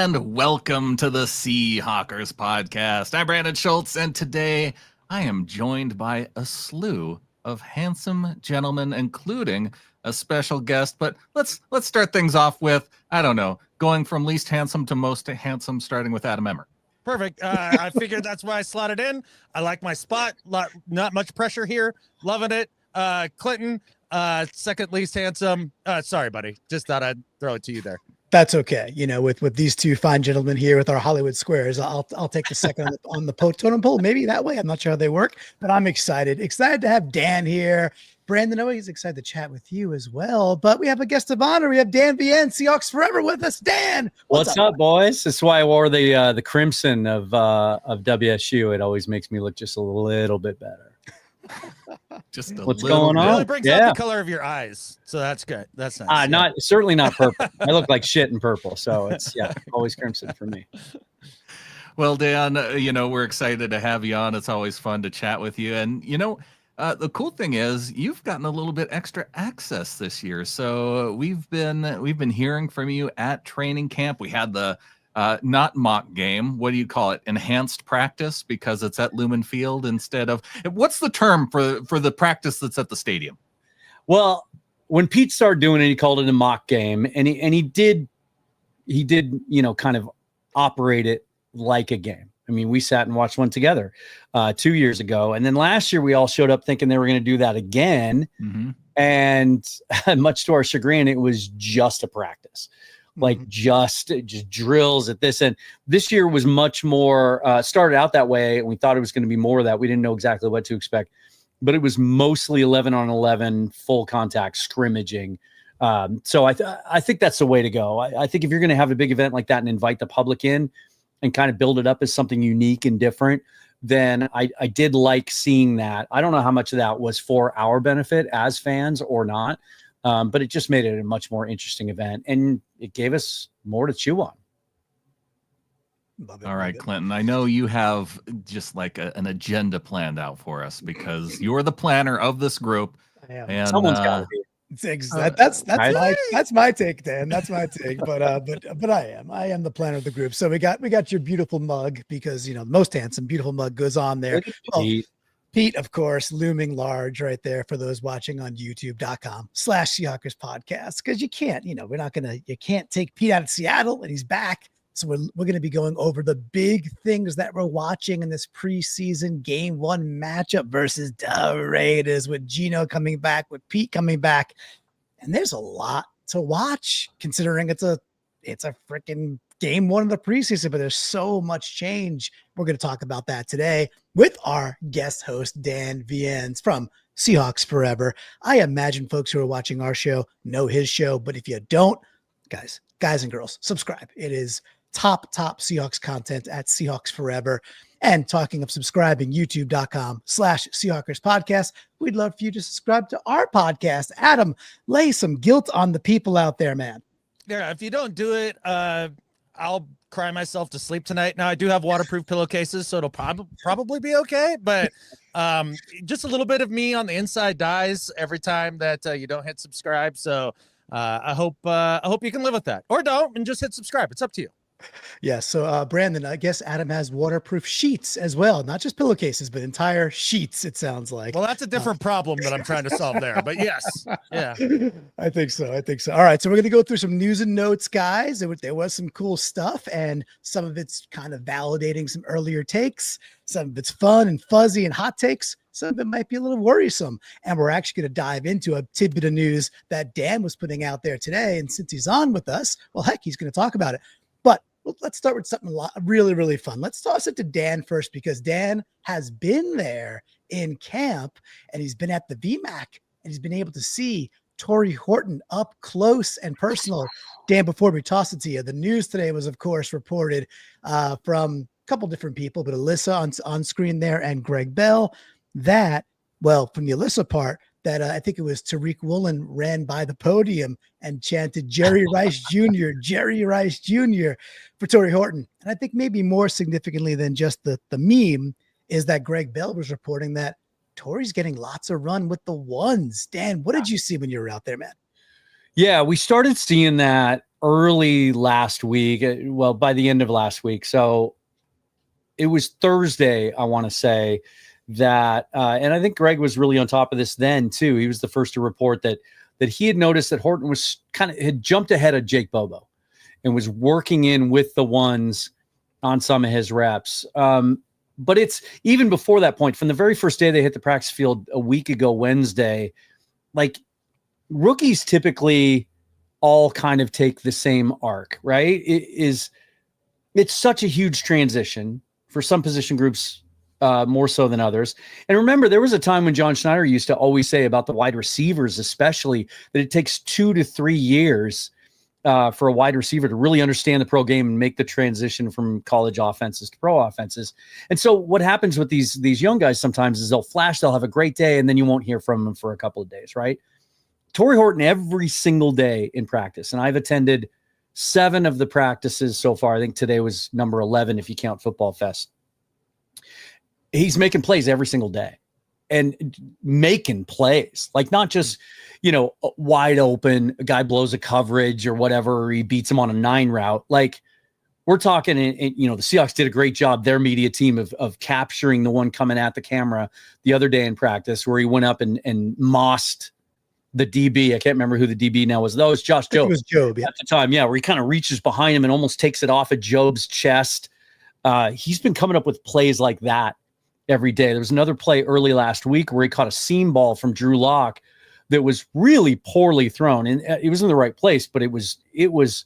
and welcome to the Seahawkers podcast. I'm Brandon Schultz, and today I am joined by a slew of handsome gentlemen, including a special guest. But let's start things off with, I don't know, going from least handsome to most handsome, starting with Adam Emmer. Perfect. I figured that's why I slotted in. I like my spot. Not much pressure here. Loving it. Clinton, second least handsome. Sorry, buddy. Just thought I'd throw it to you there. That's okay. You know, with these two fine gentlemen here with our Hollywood squares, I'll take the second on the totem pole. Maybe that way. I'm not sure how they work, but I'm excited to have Dan here. Brandon, I know he's excited to chat with you as well, but we have a guest of honor. We have Dan Viens, Seahawks Forever with us. Dan, what's up, boys? That's why I wore the crimson of WSU. It always makes me look just a little bit better. Just what's going on? It really brings out the color of your eyes, so that's good. That's nice. Certainly not purple. I look like shit in purple, so it's always crimson for me. Well, Dan, we're excited to have you on. It's always fun to chat with you, and the cool thing is you've gotten a little bit extra access this year. So we've been hearing from you at training camp. We had the not mock game. What do you call it? Enhanced practice, because it's at Lumen Field instead of, what's the term for the practice that's at the stadium? Well, when Pete started doing it, he called it a mock game, and he did kind of operate it like a game. I mean, we sat and watched one together 2 years ago. And then last year we all showed up thinking they were going to do that again. Mm-hmm. And much to our chagrin, it was just a practice, like just drills at this. And this year was much more, started out that way. And we thought it was going to be more of that. We didn't know exactly what to expect, but it was mostly 11 on 11 full contact scrimmaging. So I think that's the way to go. I think if you're going to have a big event like that and invite the public in, and kind of build it up as something unique and different, then I did like seeing that. I don't know how much of that was for our benefit as fans or not, but it just made it a much more interesting event, and it gave us more to chew on. All right, Clinton, I know you have just like an agenda planned out for us because you're the planner of this group. And someone's got to be. That's my take, Dan. That's my take. But I am the planner of the group. So we got your beautiful mug, because most handsome, beautiful mug goes on there. Well, Pete, of course, looming large right there for those watching on youtube.com/Seahawkers podcast. Because you can't take Pete out of Seattle, and he's back. So we're going to be going over the big things that we're watching in this preseason game 1 matchup versus the Raiders, with Gino coming back, with Pete coming back. And there's a lot to watch, considering it's a freaking game 1 of the preseason, but there's so much change. We're going to talk about that today with our guest host, Dan Viens from Seahawks Forever. I imagine folks who are watching our show know his show, but if you don't, guys and girls, subscribe. It is top Seahawks content at Seahawks Forever. And talking of subscribing, youtube.com/Seahawkers podcast. We'd love for you to subscribe to our podcast. Adam, lay some guilt on the people out there, man. Yeah, if you don't do it, I'll cry myself to sleep tonight. Now, I do have waterproof pillowcases, so it'll probably be okay. But just a little bit of me on the inside dies every time that you don't hit subscribe. So I hope you can live with that, or don't, and just hit subscribe. It's up to you. Yeah. So, Brandon, I guess Adam has waterproof sheets as well, not just pillowcases, but entire sheets, it sounds like. Well, that's a different problem that I'm trying to solve there, but yes. Yeah. I think so. All right. So we're going to go through some news and notes, guys. There was some cool stuff, and some of it's kind of validating some earlier takes. Some of it's fun and fuzzy and hot takes. Some of it might be a little worrisome. And we're actually going to dive into a tidbit of news that Dan was putting out there today. And since he's on with us, well, heck, he's going to talk about it. But let's start with something really, really fun. Let's toss it to Dan first, because Dan has been there in camp, and he's been at the VMAC, and he's been able to see Tory Horton up close and personal. Dan, before we toss it to you, the news today was, of course, reported from a couple different people, but Alyssa on screen there and Greg Bell, that, well, from the Alyssa part, that I think it was Tariq Woolen ran by the podium and chanted Jerry Rice Jr., Jerry Rice Jr. for Tory Horton. And I think maybe more significantly than just the meme is that Greg Bell was reporting that Tory's getting lots of run with the ones. Dan, what did you see when you were out there, man? Yeah, we started seeing that early last week, well, by the end of last week. So it was Thursday, I want to say that, and I think Greg was really on top of this then too. He was the first to report that he had noticed that Horton was had jumped ahead of Jake Bobo and was working in with the ones on some of his reps. But it's even before that point, from the very first day they hit the practice field a week ago, Wednesday, like rookies typically all kind of take the same arc, right? It's such a huge transition for some position groups, more so than others. And remember, there was a time when John Schneider used to always say about the wide receivers, especially, that it takes 2 to 3 years for a wide receiver to really understand the pro game and make the transition from college offenses to pro offenses. And so what happens with these young guys sometimes is they'll flash, they'll have a great day, and then you won't hear from them for a couple of days, right? Tory Horton every single day in practice, and I've attended 7 of the practices so far. I think today was number 11 if you count Football Fest. He's making plays every single day and making plays, like not just, wide open, a guy blows a coverage or whatever, or he beats him on a 9 route. Like we're talking, the Seahawks did a great job, their media team, of capturing the one coming at the camera the other day in practice where he went up and mossed the DB. I can't remember who the DB now was. That was Josh Jobe. It was Jobe, yeah. At the time, yeah, where he kind of reaches behind him and almost takes it off of Jobe's chest. He's been coming up with plays like that every day. There was another play early last week where he caught a seam ball from Drew Lock that was really poorly thrown, and it was in the right place, but it was,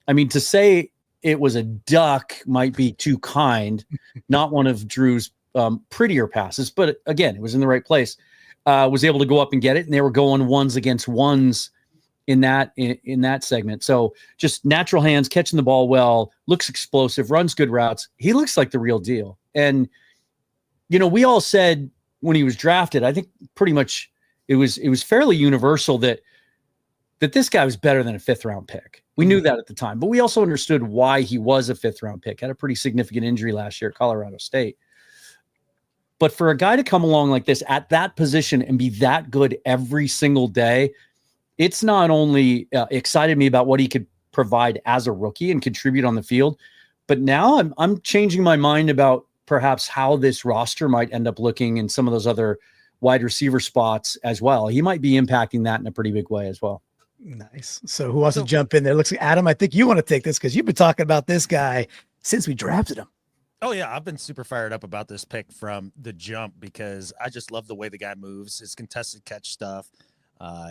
I mean, to say it was a duck might be too kind, not one of Drew's prettier passes, but again, it was in the right place. Was able to go up and get it, and they were going ones against ones in that segment. So just natural hands, catching the ball well, looks explosive, runs good routes. He looks like the real deal. And we all said when he was drafted, I think pretty much it was fairly universal that this guy was better than a 5th round pick. We knew that at the time, but we also understood why he was a 5th round pick. Had a pretty significant injury last year at Colorado State. But for a guy to come along like this at that position and be that good every single day, it's not only excited me about what he could provide as a rookie and contribute on the field, but now I'm changing my mind about perhaps how this roster might end up looking in some of those other wide receiver spots as well. He might be impacting that in a pretty big way as well. Nice. So who wants to jump in there? Looks like Adam, I think you want to take this because you've been talking about this guy since we drafted him. Oh yeah, I've been super fired up about this pick from the jump because I just love the way the guy moves, his contested catch stuff,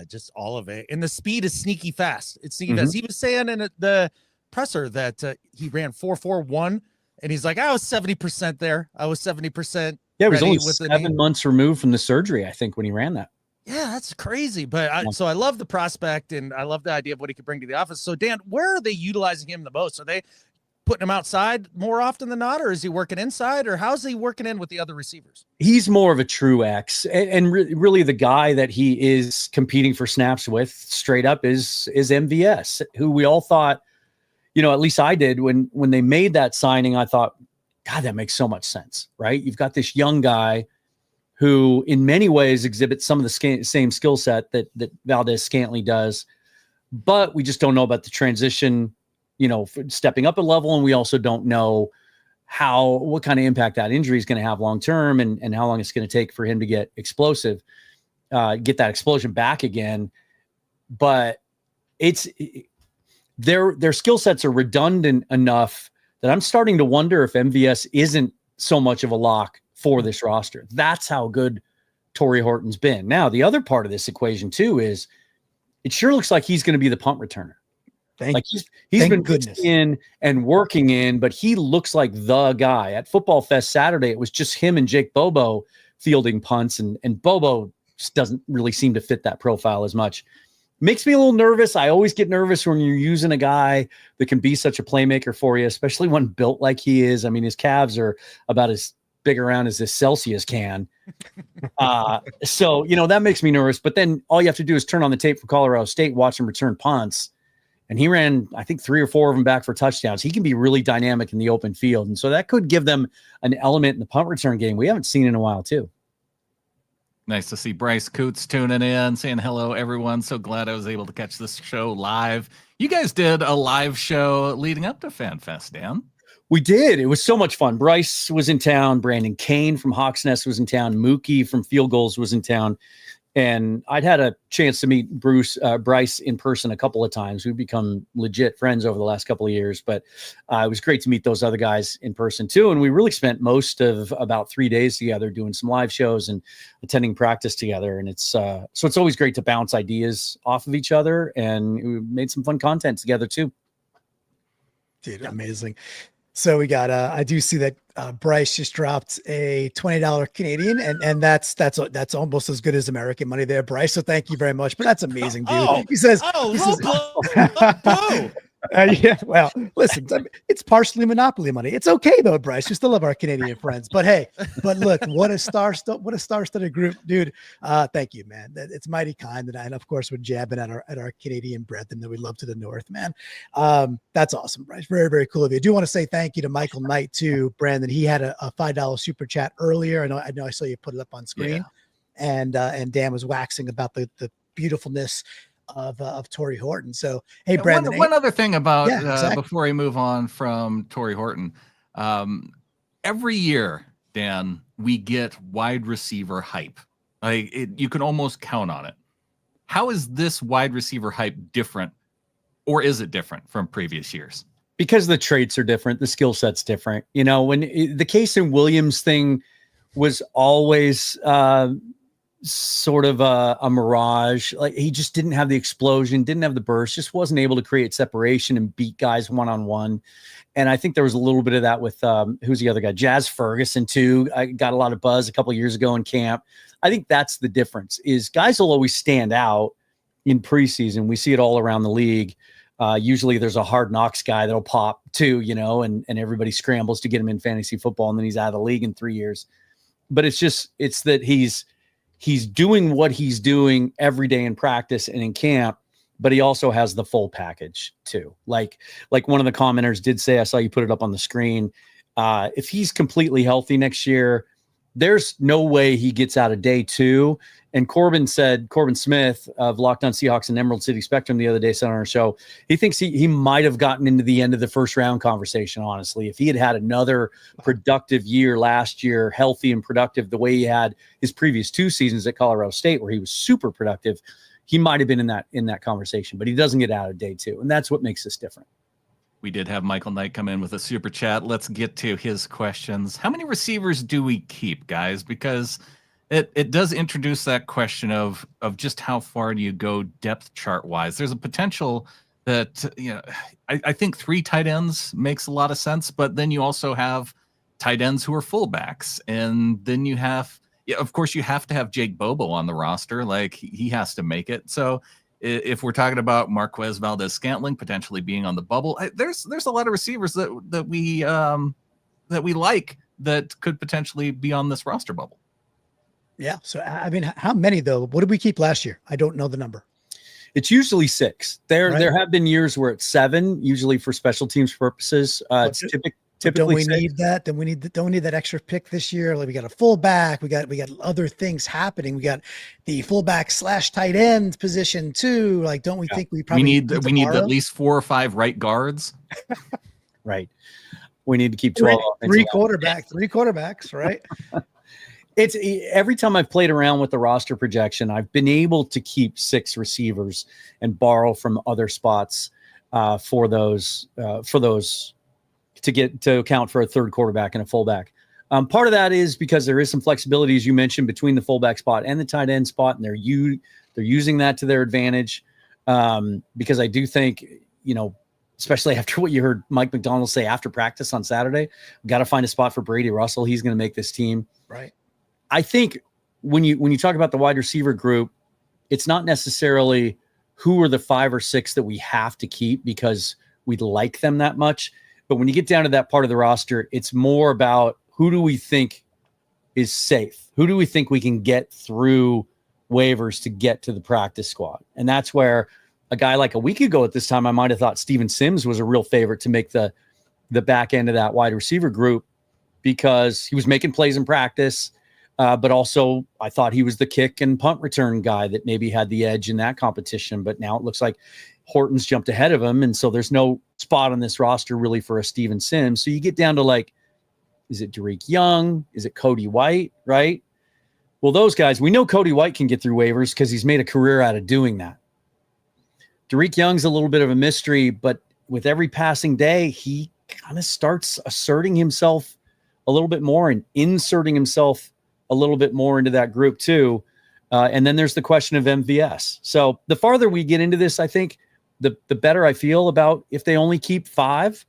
just all of it. And the speed is sneaky fast. It's sneaky fast. He was saying in the presser that he ran 4.41, and he's like, I was 70% there. I was 70%. Yeah, it was only 7 months removed from the surgery, I think, when he ran that. Yeah, that's crazy. But so I love the prospect, and I love the idea of what he could bring to the office. So Dan, where are they utilizing him the most? Are they putting him outside more often than not, or is he working inside, or how's he working in with the other receivers? He's more of a true X, and really the guy that he is competing for snaps with straight up is MVS, who we all thought, at least I did when they made that signing, I thought, God, that makes so much sense, right? You've got this young guy who in many ways exhibits some of the same skill set that Valdez-Scantling does, but we just don't know about the transition, stepping up a level. And we also don't know what kind of impact that injury is going to have long-term and how long it's going to take for him to get explosive, get that explosion back again. But their skill sets are redundant enough that I'm starting to wonder if MVS isn't so much of a lock for this roster. That's how good Tory Horton's been. Now, the other part of this equation too is it sure looks like he's going to be the punt returner. He's been in and working in, but he looks like the guy. At Football Fest Saturday, it was just him and Jake Bobo fielding punts, and Bobo just doesn't really seem to fit that profile as much. Makes me a little nervous. I always get nervous when you're using a guy that can be such a playmaker for you, especially one built like he is. I mean, his calves are about as big around as this Celsius can. So, that makes me nervous. But then all you have to do is turn on the tape for Colorado State, watch him return punts. And he ran, I think, 3 or 4 of them back for touchdowns. He can be really dynamic in the open field. And so that could give them an element in the punt return game we haven't seen in a while, too. Nice to see Bryce Coots tuning in, saying hello, everyone. So glad I was able to catch this show live. You guys did a live show leading up to FanFest, Dan. We did. It was so much fun. Bryce was in town. Brandon Kane from Hawks Nest was in town. Mookie from Field Goals was in town. And I'd had a chance to meet Bryce in person a couple of times. We've become legit friends over the last couple of years, but it was great to meet those other guys in person too. And we really spent most of about 3 days together doing some live shows and attending practice together. And it's so it's always great to bounce ideas off of each other, and we made some fun content together too. Dude, amazing. So we got I do see that Bryce just dropped a $20 Canadian, and that's almost as good as American money there, Bryce. So thank you very much. But that's amazing, dude. He says, yeah, well, listen, it's partially monopoly money. It's okay though, Bryce. We still love our Canadian friends. But hey, look, what a star-studded group, dude. Thank you, man. It's mighty kind, and of course we're jabbing at our Canadian brethren that we love to the north, man. That's awesome, Bryce. Very, very cool of you. I do want to say thank you to Michael Knight too, Brandon. He had a $5 super chat earlier. I know I saw you put it up on screen, and Dan was waxing about the beautifulness of Tory Horton. So, hey, Brandon. One other thing about exactly. before we move on from Tory Horton, every year, Dan, we get wide receiver hype. You can almost count on it. How is this wide receiver hype different, or is it different from previous years? Because the traits are different, the skill set's different. You know, when the Casey Williams thing was always sort of a mirage. Like, he just didn't have the explosion, didn't have the burst, just wasn't able to create separation and beat guys one-on-one. And I think there was a little bit of that with who's the other guy? Jazz Ferguson too. I got a lot of buzz a couple of years ago in camp. I think that's the difference, is guys will always stand out in preseason. We see it all around the league. Usually there's a Hard Knocks guy that'll pop too, you know, and everybody scrambles to get him in fantasy football, and then he's out of the league in 3 years. But it's that he's doing what he's doing every day in practice and in camp, but he also has the full package too. Like one of the commenters did say, I saw you put it up on the screen. If he's completely healthy next year, there's no way he gets out of day two. And Corbin Smith of Locked On Seahawks and Emerald City Spectrum the other day said on our show, he thinks he might have gotten into the end of the first round conversation, honestly. If he had another productive year last year, healthy and productive, the way he had his previous 2 seasons at Colorado State, where he was super productive, he might have been in that conversation, but he doesn't get out of day two. And that's what makes this different. We did have Michael Knight come in with a super chat. Let's get to his questions. How many receivers do we keep, guys? Because it does introduce that question of just how far do you go depth chart wise. There's a potential that, you know, I think 3 tight ends makes a lot of sense, but then you also have tight ends who are fullbacks, and then you have, of course, you have to have Jake Bobo on the roster. Like, he has to make it. So if we're talking about Marquez Valdez-Scantling potentially being on the bubble, there's a lot of receivers that we like that could potentially be on this roster bubble. Yeah. So, I mean, how many though? What did we keep last year? I don't know the number. It's usually 6. There have been years where it's 7, usually for special teams purposes. It's typically. Don't we 6. need that? Then don't we need that extra pick this year? Like, we got a fullback. We got other things happening. We got the fullback / tight end position too. Like, don't we think we probably need at least 4 or 5 right guards? Right. We need to keep 12. 3 quarterbacks, right? It's every time I've played around with the roster projection, I've been able to keep 6 receivers and borrow from other spots for those to account for a third quarterback and a fullback. Part of that is because there is some flexibility, as you mentioned, between the fullback spot and the tight end spot, and they're using that to their advantage. Because I do think, you know, especially after what you heard Mike McDonald say after practice on Saturday, we've got to find a spot for Brady Russell. He's going to make this team. Right. I think when you talk about the wide receiver group, it's not necessarily who are the 5 or 6 that we have to keep because we like them that much. But when you get down to that part of the roster, it's more about who do we think is safe? Who do we think we can get through waivers to get to the practice squad? And that's where a guy like a week ago at this time, I might have thought Steven Sims was a real favorite to make the back end of that wide receiver group because he was making plays in practice. But also, I thought he was the kick and punt return guy that maybe had the edge in that competition. But now it looks like Horton's jumped ahead of him. And so there's no spot on this roster really for a Steven Sims. So you get down to like, is it Derek Young? Is it Cody White? Right? Well, those guys, we know Cody White can get through waivers because he's made a career out of doing that. Derek Young's a little bit of a mystery, but with every passing day, he kind of starts asserting himself a little bit more and inserting himself a little bit more into that group too. And then there's the question of MVS. So the farther we get into this, I think the better I feel about if they only keep 5.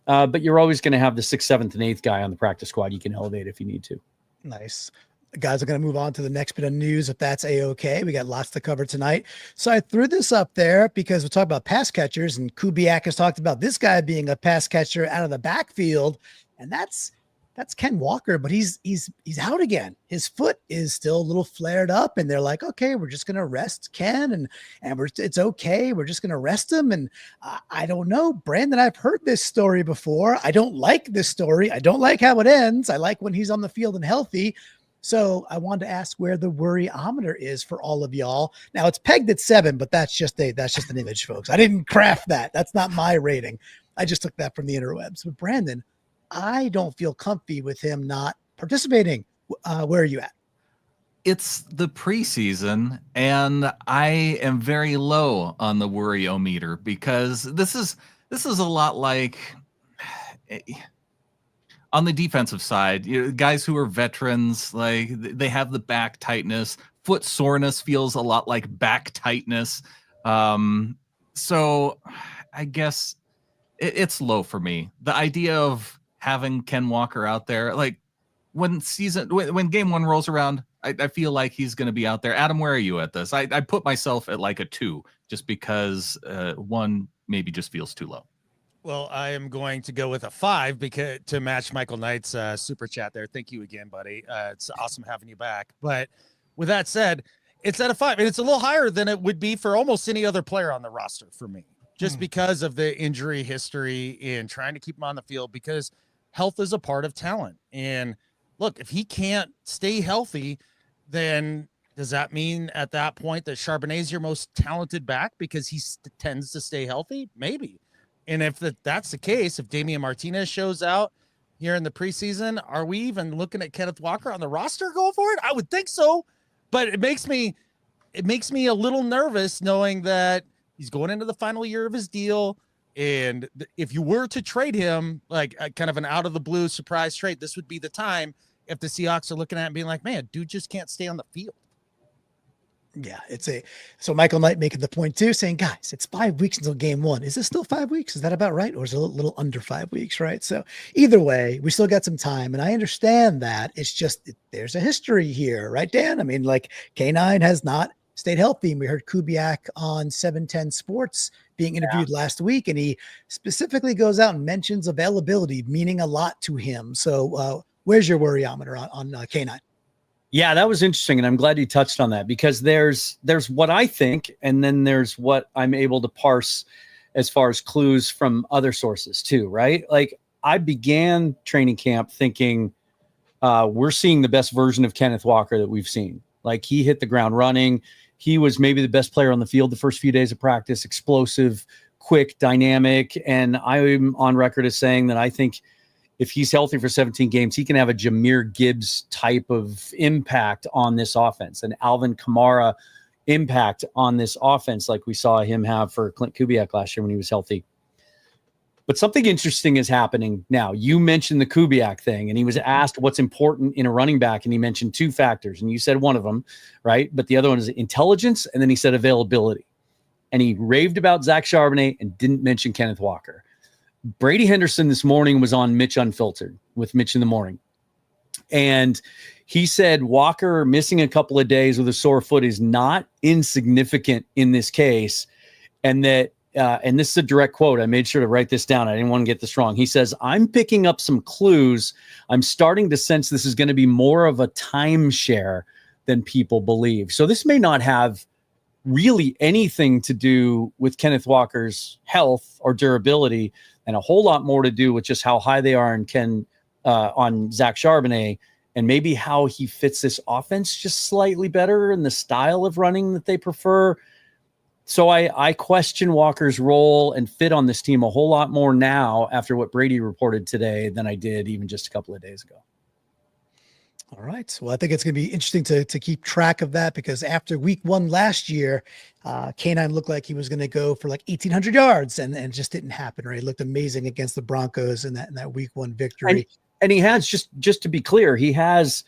But you're always going to have the 6th, 7th, and 8th guy on the practice squad you can elevate if you need to. Nice. Guys are going to move on to the next bit of news if that's a-okay. We got lots to cover tonight. So I threw this up there because we'll talk about pass catchers, and Kubiak has talked about this guy being a pass catcher out of the backfield, and that's Ken Walker, but he's out again. His foot is still a little flared up, and they're like, okay, we're just going to rest Ken, and it's okay. We're just going to rest him. And I don't know, Brandon, I've heard this story before. I don't like this story. I don't like how it ends. I like when he's on the field and healthy. So I wanted to ask where the worryometer is for all of y'all. Now it's pegged at 7, but that's just an image, folks. I didn't craft that. That's not my rating. I just took that from the interwebs. But Brandon, I don't feel comfy with him not participating. Where are you at? It's the preseason, and I am very low on the worryometer because this is a lot like on the defensive side, guys who are veterans, like they have the back tightness. Foot soreness feels a lot like back tightness. So I guess it's low for me. The idea of having Ken Walker out there, like when game 1 rolls around, I feel like he's going to be out there. Adam, where are you at this? I put myself at like a 2 just because 1 maybe just feels too low. Well, I am going to go with a 5 because to match Michael Knight's super chat there. Thank you again, buddy. It's awesome having you back. But with that said, it's at a 5, and it's a little higher than it would be for almost any other player on the roster for me, just because of the injury history and trying to keep him on the field, because health is a part of talent. And look, if he can't stay healthy, then does that mean at that point that Charbonnet is your most talented back because he tends to stay healthy? Maybe. And if that's the case, if Damian Martinez shows out here in the preseason, are we even looking at Kenneth Walker on the roster going for it? I would think so, but it makes me a little nervous knowing that he's going into the final year of his deal. And if you were to trade him, like kind of an out of the blue surprise trade, this would be the time if the Seahawks are looking at it and being like, man, dude just can't stay on the field. Yeah, so Michael Knight making the point too, saying, guys, it's 5 weeks until game 1. Is this still 5 weeks? Is that about right? Or is it a little under 5 weeks, right? So either way, we still got some time, and I understand that. It's just, there's a history here, right, Dan? I mean, like K9 has not stayed healthy. And we heard Kubiak on 710 Sports being interviewed last week, and he specifically goes out and mentions availability, meaning a lot to him. So where's your worryometer on K9? Yeah, that was interesting, and I'm glad you touched on that because there's what I think, and then there's what I'm able to parse as far as clues from other sources too, right? Like I began training camp thinking we're seeing the best version of Kenneth Walker that we've seen. Like he hit the ground running. He was maybe the best player on the field the first few days of practice, explosive, quick, dynamic, and I'm on record as saying that I think if he's healthy for 17 games, he can have a Jahmyr Gibbs type of impact on this offense, an Alvin Kamara impact on this offense like we saw him have for Clint Kubiak last year when he was healthy. But something interesting is happening now. You mentioned the Kubiak thing, and he was asked what's important in a running back, and he mentioned 2 factors, and you said one of them, right? But the other one is intelligence, and then he said availability. And he raved about Zach Charbonnet and didn't mention Kenneth Walker. Brady Henderson this morning was on Mitch Unfiltered with Mitch in the morning. And he said Walker missing a couple of days with a sore foot is not insignificant in this case. And that, and this is a direct quote. I made sure to write this down. I didn't want to get this wrong. He says, I'm picking up some clues. I'm starting to sense this is going to be more of a timeshare than people believe. So this may not have really anything to do with Kenneth Walker's health or durability, and a whole lot more to do with just how high they are on Zach Charbonnet and maybe how he fits this offense just slightly better and the style of running that they prefer. So I question Walker's role and fit on this team a whole lot more now after what Brady reported today than I did even just a couple of days ago. All right. Well, I think it's going to be interesting to keep track of that, because after week 1 last year, K9 looked like he was going to go for like 1,800 yards, and it just didn't happen. Right? He looked amazing against the Broncos in that week 1 victory. And he has, just to be clear, he has,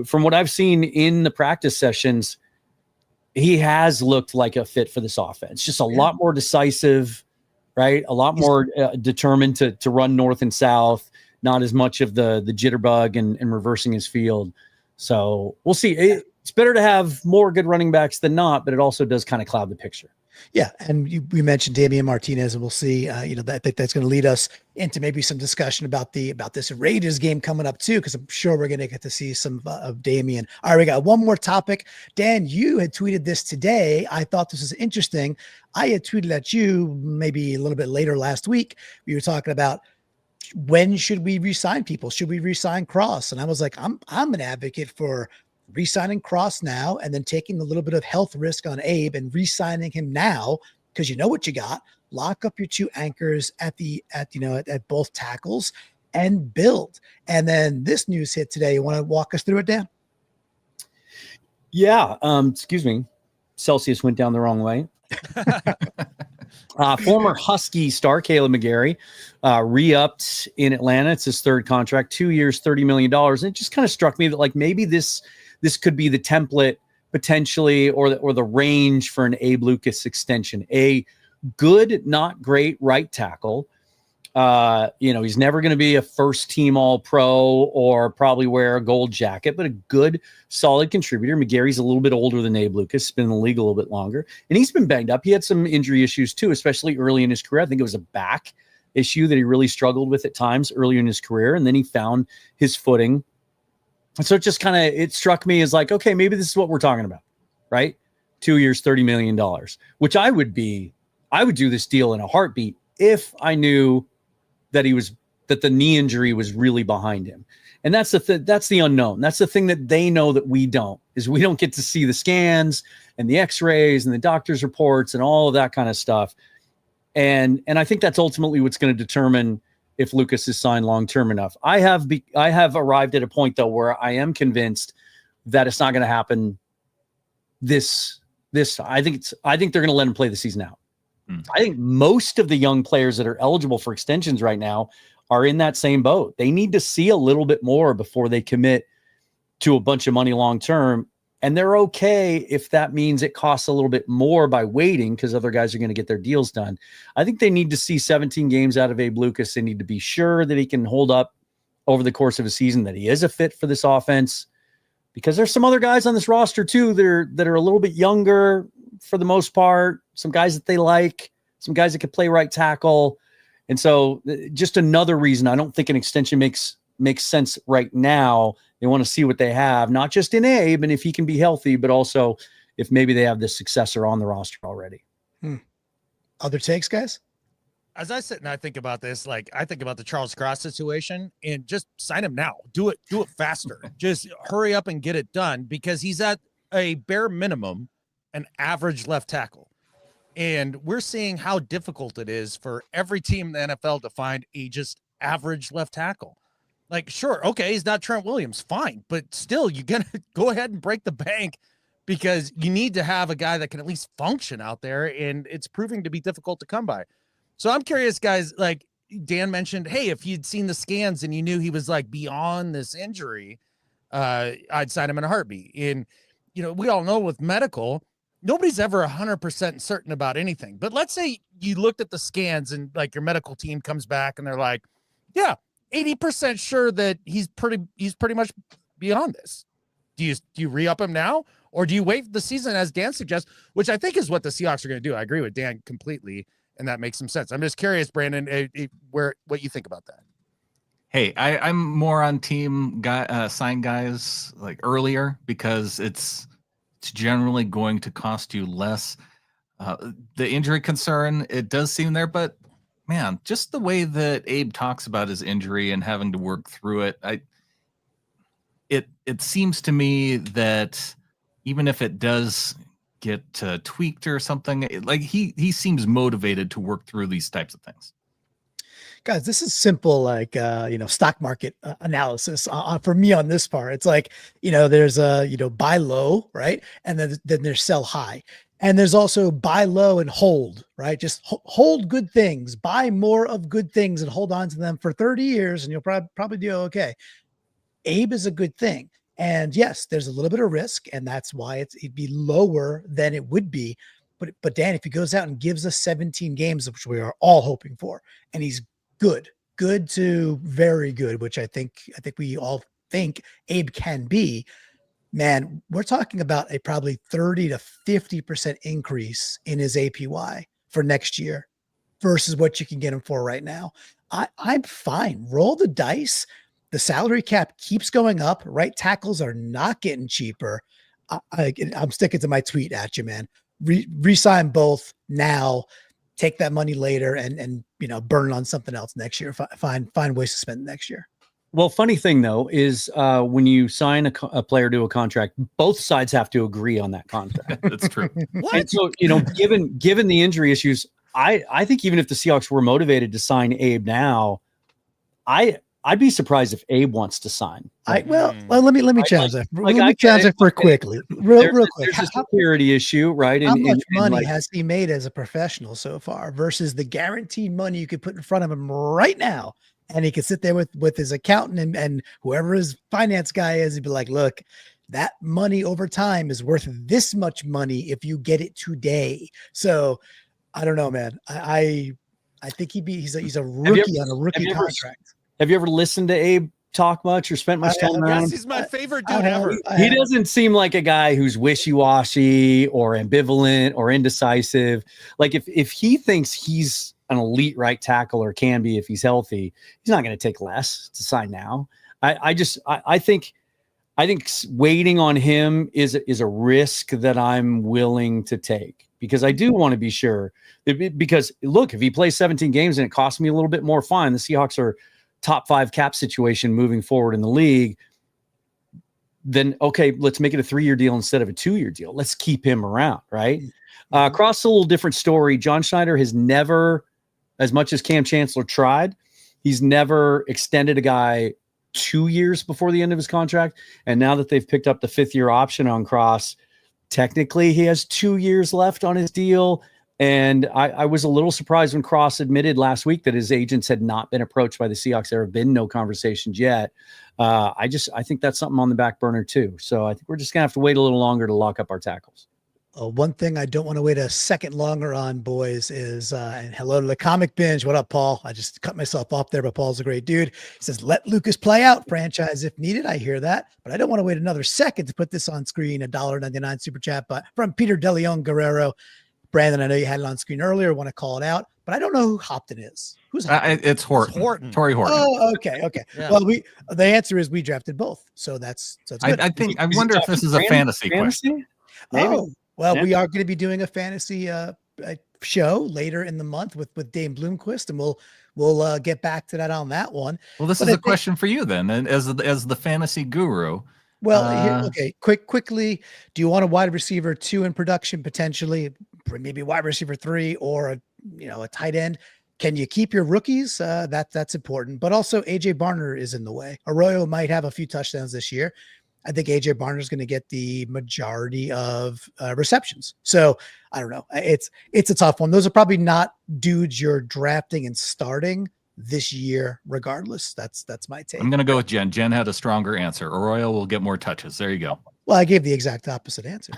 from what I've seen in the practice sessions, he has looked like a fit for this offense. Just a lot more decisive, right? A lot more determined to run north and south. Not as much of the jitterbug and reversing his field. So we'll see. It's better to have more good running backs than not, but it also does kind of cloud the picture. Yeah, and we mentioned Damian Martinez, and we'll see. I think that's going to lead us into maybe some discussion about this Raiders game coming up too, because I'm sure we're going to get to see some of Damian. All right, we got one more topic. Dan, you had tweeted this today. I thought this was interesting. I had tweeted at you maybe a little bit later last week. We were talking about, when should we re-sign people? Should we re-sign Cross? And I was like, I'm an advocate for re-signing Cross now, and then taking a little bit of health risk on Abe and re-signing him now, because you know what you got. Lock up your 2 anchors at both tackles and build. And then this news hit today. You want to walk us through it, Dan? Yeah. Excuse me. Celsius went down the wrong way. Former Husky star Caleb McGarry re-upped in Atlanta. It's his 3rd contract, 2 years, $30 million. And it just kind of struck me that like maybe this could be the template potentially, or the range for an Abe Lucas extension. A good, not great right tackle. He's never going to be a first team All-Pro or probably wear a gold jacket, but a good, solid contributor. McGarry's a little bit older than Abe Lucas, been in the league a little bit longer, and he's been banged up. He had some injury issues too, especially early in his career. I think it was a back issue that he really struggled with at times earlier in his career, and then he found his footing. And so it struck me as like, okay, maybe this is what we're talking about, right? 2 years, $30 million, which I would do this deal in a heartbeat if I knew that the knee injury was really behind him. And that's the unknown. That's the thing that they know that we don't get to see the scans and the x-rays and the doctor's reports and all of that kind of stuff. And I think that's ultimately what's going to determine if Lucas is signed long-term enough. I have arrived at a point though, where I am convinced that it's not going to happen. I think they're going to let him play the season out. I think most of the young players that are eligible for extensions right now are in that same boat. They need to see a little bit more before they commit to a bunch of money long-term. And they're okay if that means it costs a little bit more by waiting, because other guys are going to get their deals done. I think they need to see 17 games out of Abe Lucas. They need to be sure that he can hold up over the course of a season, that he is a fit for this offense, because there's some other guys on this roster too that are a little bit younger for the most part, some guys that they like, some guys that could play right tackle. And so just another reason I don't think an extension makes sense right now. They want to see what they have, not just in Abe and if he can be healthy, but also if maybe they have the successor on the roster already. Other takes, guys? As I sit and I think about this, like I think about the Charles Cross situation, and just sign him now. Do it faster. Just hurry up and get it done, because he's at a bare minimum an average left tackle. And we're seeing how difficult it is for every team in the NFL to find a just average left tackle. Like, sure, okay, he's not Trent Williams, fine, but still, you got to go ahead and break the bank, because you need to have a guy that can at least function out there, and it's proving to be difficult to come by. So I'm curious, guys, like Dan mentioned, hey, if you'd seen the scans and you knew he was like beyond this injury, I'd sign him in a heartbeat. And, we all know with medical, nobody's ever 100% certain about anything. But let's say you looked at the scans and like your medical team comes back and they're like, yeah, 80% sure that he's pretty much beyond this. Do you re-up him now, or do you wait the season, as Dan suggests, which I think is what the Seahawks are going to do? I agree with Dan completely, and that makes some sense. I'm just curious, Brandon, what you think about that. Hey, I'm more on team sign guys like earlier, because it's generally going to cost you less. The injury concern, it does seem there, but man, just the way that Abe talks about his injury and having to work through it, it seems to me that even if it does get tweaked or something, like he seems motivated to work through these types of things. Guys, this is simple, like, stock market analysis for me on this part. It's like, there's buy low, right? And then there's sell high. And there's also buy low and hold, right? Just hold good things, buy more of good things and hold on to them for 30 years and you'll probably do okay. Abe is a good thing. And yes, there's a little bit of risk and that's why it'd be lower than it would be. But Dan, if he goes out and gives us 17 games, which we are all hoping for, and he's good to very good, which I think we all think Abe can be, man, we're talking about a probably 30 to 50% increase in his APY for next year versus what you can get him for right now. I'm fine. Roll the dice. The salary cap keeps going up. Right tackles are not getting cheaper. I'm sticking to my tweet at you, man. Resign both now. Take that money later and burn it on something else next year. Find ways to spend it next year. Well, funny thing though is when you sign a player to a contract, both sides have to agree on that contract. That's true. And so, given the injury issues, I think even if the Seahawks were motivated to sign Abe now, I'd be surprised if Abe wants to sign. Let me challenge that. Let me challenge it for quickly, real quick. There's a security issue, right? How much money has he made as a professional so far versus the guaranteed money you could put in front of him right now? And he could sit there with his accountant and whoever his finance guy is, he'd be like, look, that money over time is worth this much money if you get it today. So I don't know, man. I think he's a rookie on a rookie contract. Have you ever listened to Abe talk much or spent much time around? Yes, he's my favorite dude ever. He doesn't seem like a guy who's wishy-washy or ambivalent or indecisive. Like if he thinks he's an elite right tackle or can be if he's healthy, he's not going to take less to sign now. I think waiting on him is a risk that I'm willing to take because I do want to be sure. Because look, if he plays 17 games and it costs me a little bit more, fine. The Seahawks are top 5 cap situation moving forward in the league, then okay, let's make it a 3-year deal instead of a 2-year deal. Let's keep him around, right? Across a little different story, John Schneider has never, as much as Cam Chancellor tried, he's never extended a guy 2 years before the end of his contract. And now that they've picked up the 5th-year option on Cross, technically he has 2 years left on his deal. And I was a little surprised when Cross admitted last week that his agents had not been approached by the Seahawks. There have been no conversations yet. I think that's something on the back burner too. So I think we're just gonna have to wait a little longer to lock up our tackles. One thing I don't want to wait a second longer on, boys, is and hello to the Comic Binge. What up, Paul? I just cut myself off there, but Paul's a great dude. He says, let Lucas play out franchise if needed. I hear that, but I don't want to wait another second to put this on screen. $1.99 super chat from Peter DeLeon Guerrero. Brandon, I know you had it on screen earlier. Want to call it out, but I don't know who Hopton is. Who's Hopton? It's Horton. Tory Horton. Oh, okay. Yeah. Well, the answer is we drafted both, so that's good. I wonder if this is a fantasy question. Maybe. Oh, well, we are going to be doing a fantasy show later in the month with Dane Bloomquist, and we'll get back to that on that one. Well, this is a question for you then, and as the fantasy guru. Well, okay. Quickly, do you want a wide receiver 2 in production potentially, maybe wide receiver 3, or a tight end? Can you keep your rookies? That's important. But also, AJ Barner is in the way. Arroyo might have a few touchdowns this year. I think AJ Barner is going to get the majority of receptions. So I don't know. It's a tough one. Those are probably not dudes you're drafting and starting this year, regardless. That's my take. I'm going to go with Jen. Jen had a stronger answer. Arroyo will get more touches. There you go. Well, I gave the exact opposite answer.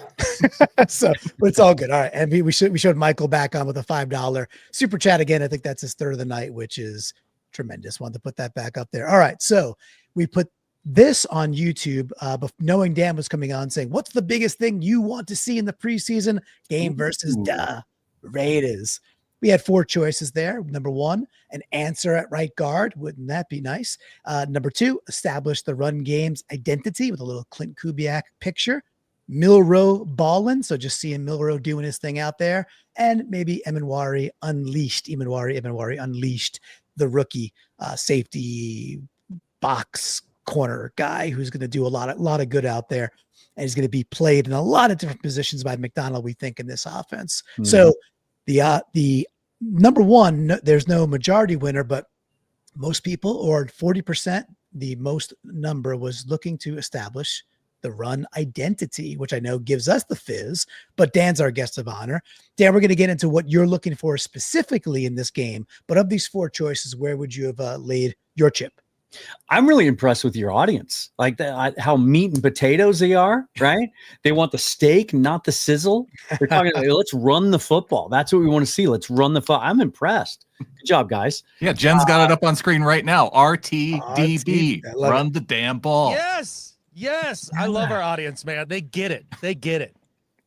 So, but it's all good. All right. And we showed Michael back on with a $5 super chat again. I think that's his third of the night, which is tremendous. Wanted to put that back up there. All right. So we put this on YouTube, but knowing Dan was coming on saying, what's the biggest thing you want to see in the preseason game versus Raiders? We had 4 choices there. Number 1, an answer at right guard. Wouldn't that be nice? Number 2, establish the run game's identity with a little Clint Kubiak picture. Milrow ballin', so just seeing Milrow doing his thing out there. And maybe Emanwari unleashed. Emanwari unleashed the rookie safety box corner guy who's going to do a lot of good out there, and he's going to be played in a lot of different positions by McDonald, we think, in this offense. Mm-hmm. So the number one, there's no majority winner, but most people, or 40%, the most number was looking to establish the run identity, which I know gives us the fizz, but Dan's our guest of honor. Dan, we're going to get into what you're looking for specifically in this game, but of these 4 choices, where would you have laid your chip? I'm really impressed with your audience, like how meat and potatoes they are, right? They want the steak, not the sizzle. They're talking like, let's run the football. That's what we want to see. Let's run the football. I'm impressed. Good job, guys. Yeah, Jen's got it up on screen right now. RTDB, run the damn ball. Yes. I love our audience, man. They get it.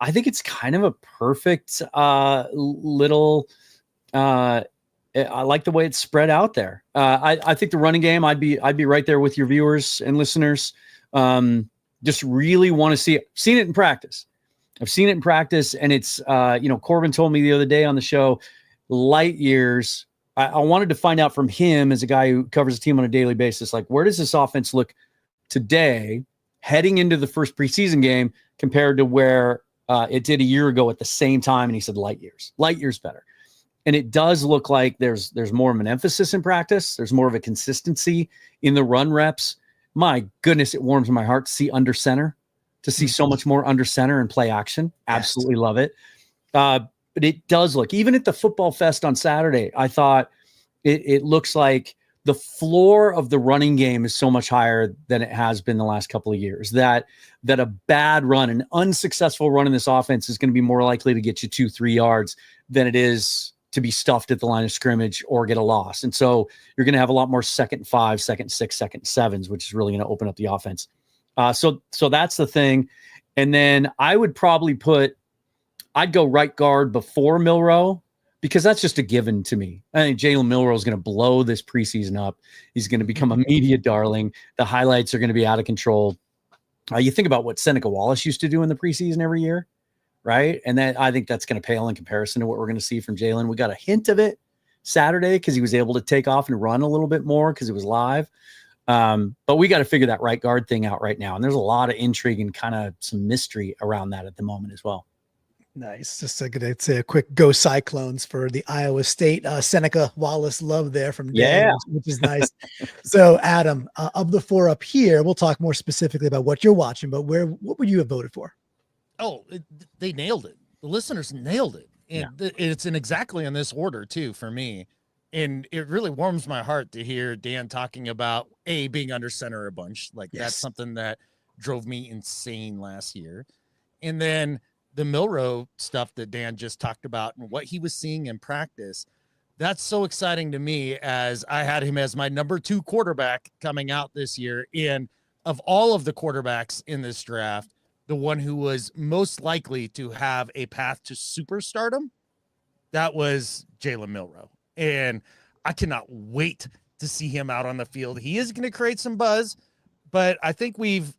I think it's kind of a perfect little I like the way it's spread out there. I think the running game, I'd be right there with your viewers and listeners. Just really want to see it. Seen it in practice. I've seen it in practice, and it's Corbin told me the other day on the show, light years. I wanted to find out from him, as a guy who covers the team on a daily basis, like, where does this offense look today, heading into the first preseason game, compared to where it did a year ago at the same time? And he said light years better. And it does look like there's more of an emphasis in practice. There's more of a consistency in the run reps. My goodness, it warms my heart to see under center, to see so much more under center and play action. Absolutely love it. But it does look, even at the football fest on Saturday, I thought it looks like the floor of the running game is so much higher than it has been the last couple of years, that a bad run, an unsuccessful run in this offense is going to be more likely to get you 2-3 yards than it is to be stuffed at the line of scrimmage or get a loss. And so you're going to have a lot more 2nd 5, 2nd 6, 2nd 7s, which is really going to open up the offense. So that's the thing. And then I'd go right guard before Milroe, because that's just a given to me. I think Jalen Milroe is going to blow this preseason up. He's going to become a media darling. The highlights are going to be out of control. You think about what Seneca Wallace used to do in the preseason every year, right? And then I think that's going to pale in comparison to what we're going to see from Jalen. We got a hint of it Saturday because he was able to take off and run a little bit more because it was live. But we got to figure that right guard thing out right now. And there's a lot of intrigue and kind of some mystery around that at the moment as well. Nice. Just going to say a quick go Cyclones for the Iowa State Seneca Wallace love there from Dan, which is nice. So Adam, of the 4 up here, we'll talk more specifically about what you're watching, but what would you have voted for? Oh, they nailed it. The listeners nailed it. And it's exactly in this order too, for me. And it really warms my heart to hear Dan talking about being under center a bunch. Like that's something that drove me insane last year. And then the Milroe stuff that Dan just talked about and what he was seeing in practice, that's so exciting to me, as I had him as my number 2 quarterback coming out this year. And of all of the quarterbacks in this draft, the one who was most likely to have a path to superstardom, that was Jalen Milroe. And I cannot wait to see him out on the field. He is going to create some buzz, but I think we've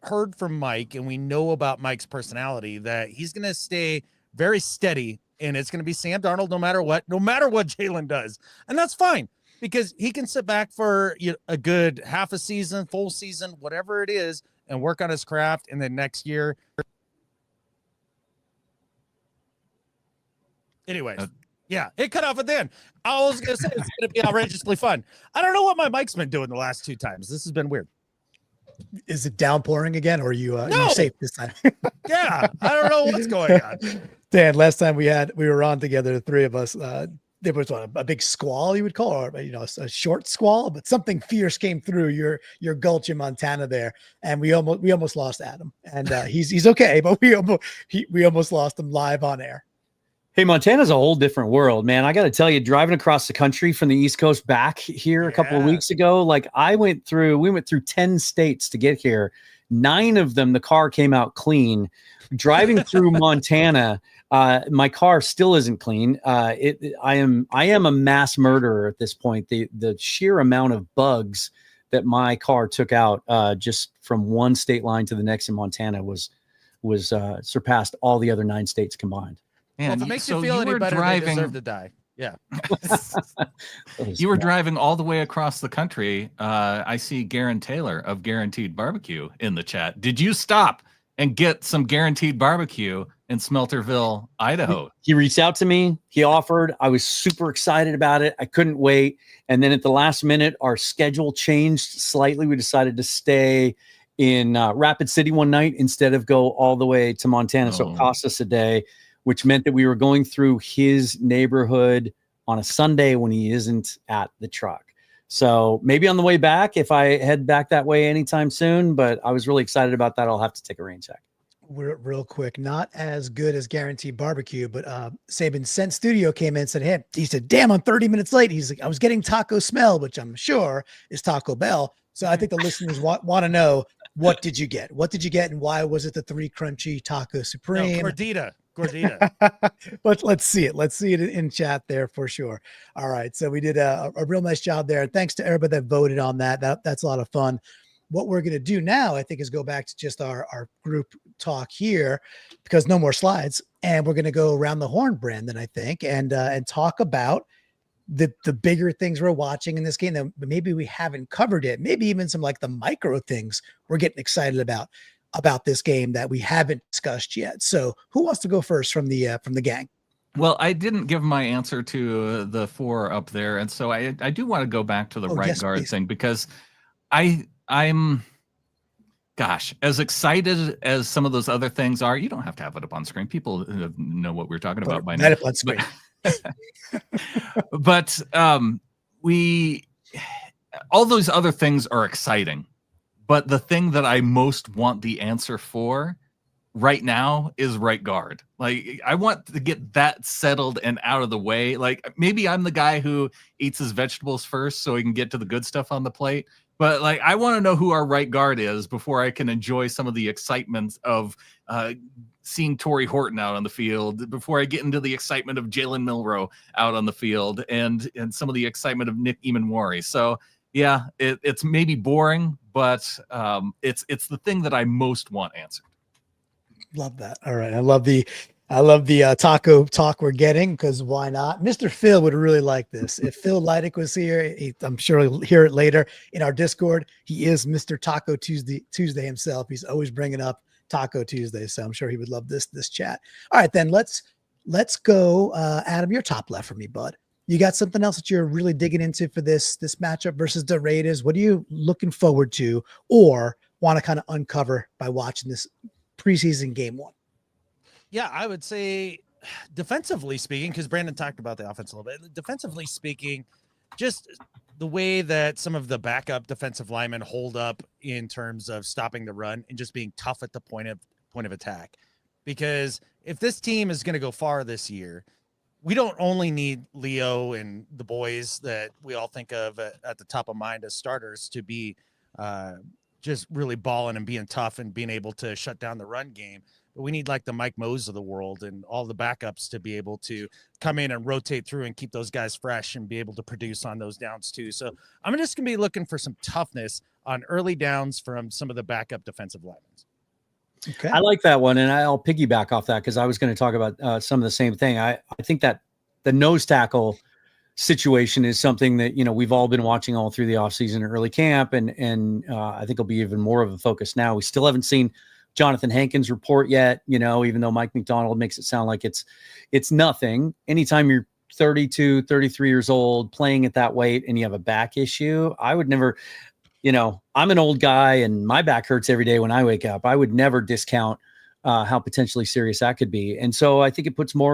heard from Mike, and we know about Mike's personality, that he's going to stay very steady, and it's going to be Sam Darnold no matter what Jalen does. And that's fine, because he can sit back for a good half a season, full season, whatever it is, and work on his craft. And then next year. Anyways. Yeah, it cut off at the end. I was going to say it's going to be outrageously fun. I don't know what my mic's been doing the last 2 times. This has been weird. Is it downpouring again, or are you safe this time? Yeah, I don't know what's going on. Dan, last time we were on together, the 3 of us. There was a big squall, you would call it, or a short squall, but something fierce came through your gulch in Montana there, and we almost lost Adam. And he's okay, but we almost lost him live on air. Hey, Montana's a whole different world, man. I got to tell you, driving across the country from the East Coast back here a couple of weeks ago, like we went through 10 states to get here. 9 of them, the car came out clean. Driving through Montana, my car still isn't clean. I am a mass murderer at this point. The sheer amount of bugs that my car took out just from one state line to the next in Montana was surpassed all the other 9 states combined. Well, if it makes you feel any better, they deserve to die. Yeah. You were driving all the way across the country. I see Garen Taylor of Guaranteed Barbecue in the chat. Did you stop and get some Guaranteed Barbecue in Smelterville, Idaho? He reached out to me. He offered. I was super excited about it. I couldn't wait. And then at the last minute, our schedule changed slightly. We decided to stay in Rapid City one night instead of go all the way to Montana. So it cost us a day, which meant that we were going through his neighborhood on a Sunday when he isn't at the truck. So maybe on the way back, if I head back that way anytime soon, but I was really excited about that. I'll have to take a rain check. Real quick, not as good as Guaranteed Barbecue, but Saban Scent Studio came in and said, hey, he said, damn, I'm 30 minutes late. He's like, I was getting taco smell, which I'm sure is Taco Bell. So I think the listeners want to know, what did you get? What did you get? And why was it the 3 crunchy taco supreme? No, Gordita. But let's see it. Let's see it in chat there for sure. All right. So we did a real nice job there. And thanks to everybody that voted on that. That's a lot of fun. What we're going to do now, I think, is go back to just our group talk here, because no more slides. And we're going to go around the horn, Brandon, I think, and talk about the bigger things we're watching in this game that maybe we haven't covered it. Maybe even some like the micro things we're getting excited about this game that we haven't discussed yet. So who wants to go first from the gang? Well, I didn't give my answer to the 4 up there. And so I do want to go back to the guard thing, because I'm as excited as some of those other things are. You don't have to have it up on screen. People know what we're talking about by now. On screen. But all those other things are exciting. But the thing that I most want the answer for right now is right guard. Like, I want to get that settled and out of the way. Like, maybe I'm the guy who eats his vegetables first so he can get to the good stuff on the plate. But like, I want to know who our right guard is before I can enjoy some of the excitement of seeing Tory Horton out on the field, before I get into the excitement of Jalen Milroe out on the field, and some of the excitement of Nick Emanwari. So yeah, it's maybe boring, but it's the thing that I most want answered. Love that. All right. I love the taco talk we're getting, because why not? Mr. Phil would really like this. If Phil Leidick was here, I'm sure he'll hear it later in our Discord. He is Mr. Taco Tuesday himself. He's always bringing up Taco Tuesday, so I'm sure he would love this chat. All right, then let's go. Adam, you're top left for me, bud. You got something else that you're really digging into for this matchup versus the Raiders? What are you looking forward to, or want to kind of uncover by watching this preseason game 1? Yeah, I would say defensively speaking, because Brandon talked about the offense a little bit. Defensively speaking, just the way that some of the backup defensive linemen hold up in terms of stopping the run and just being tough at the point of attack. Because if this team is going to go far this year, we don't only need Leo and the boys that we all think of at the top of mind as starters to be just really balling and being tough and being able to shut down the run game. But we need like the Mike Mose of the world and all the backups to be able to come in and rotate through and keep those guys fresh and be able to produce on those downs too. So I'm just going to be looking for some toughness on early downs from some of the backup defensive linemen. Okay. I like that one, and I'll piggyback off that because I was going to talk about some of the same thing. I think that the nose tackle situation is something that, we've all been watching all through the offseason and early camp, and I think it'll be even more of a focus now. We still haven't seen Jonathan Hankins report yet, even though Mike McDonald makes it sound like it's nothing. Anytime you're 32, 33 years old playing at that weight and you have a back issue, I would never, I'm an old guy and my back hurts every day when I wake up. I would never discount how potentially serious that could be. And so I think it puts more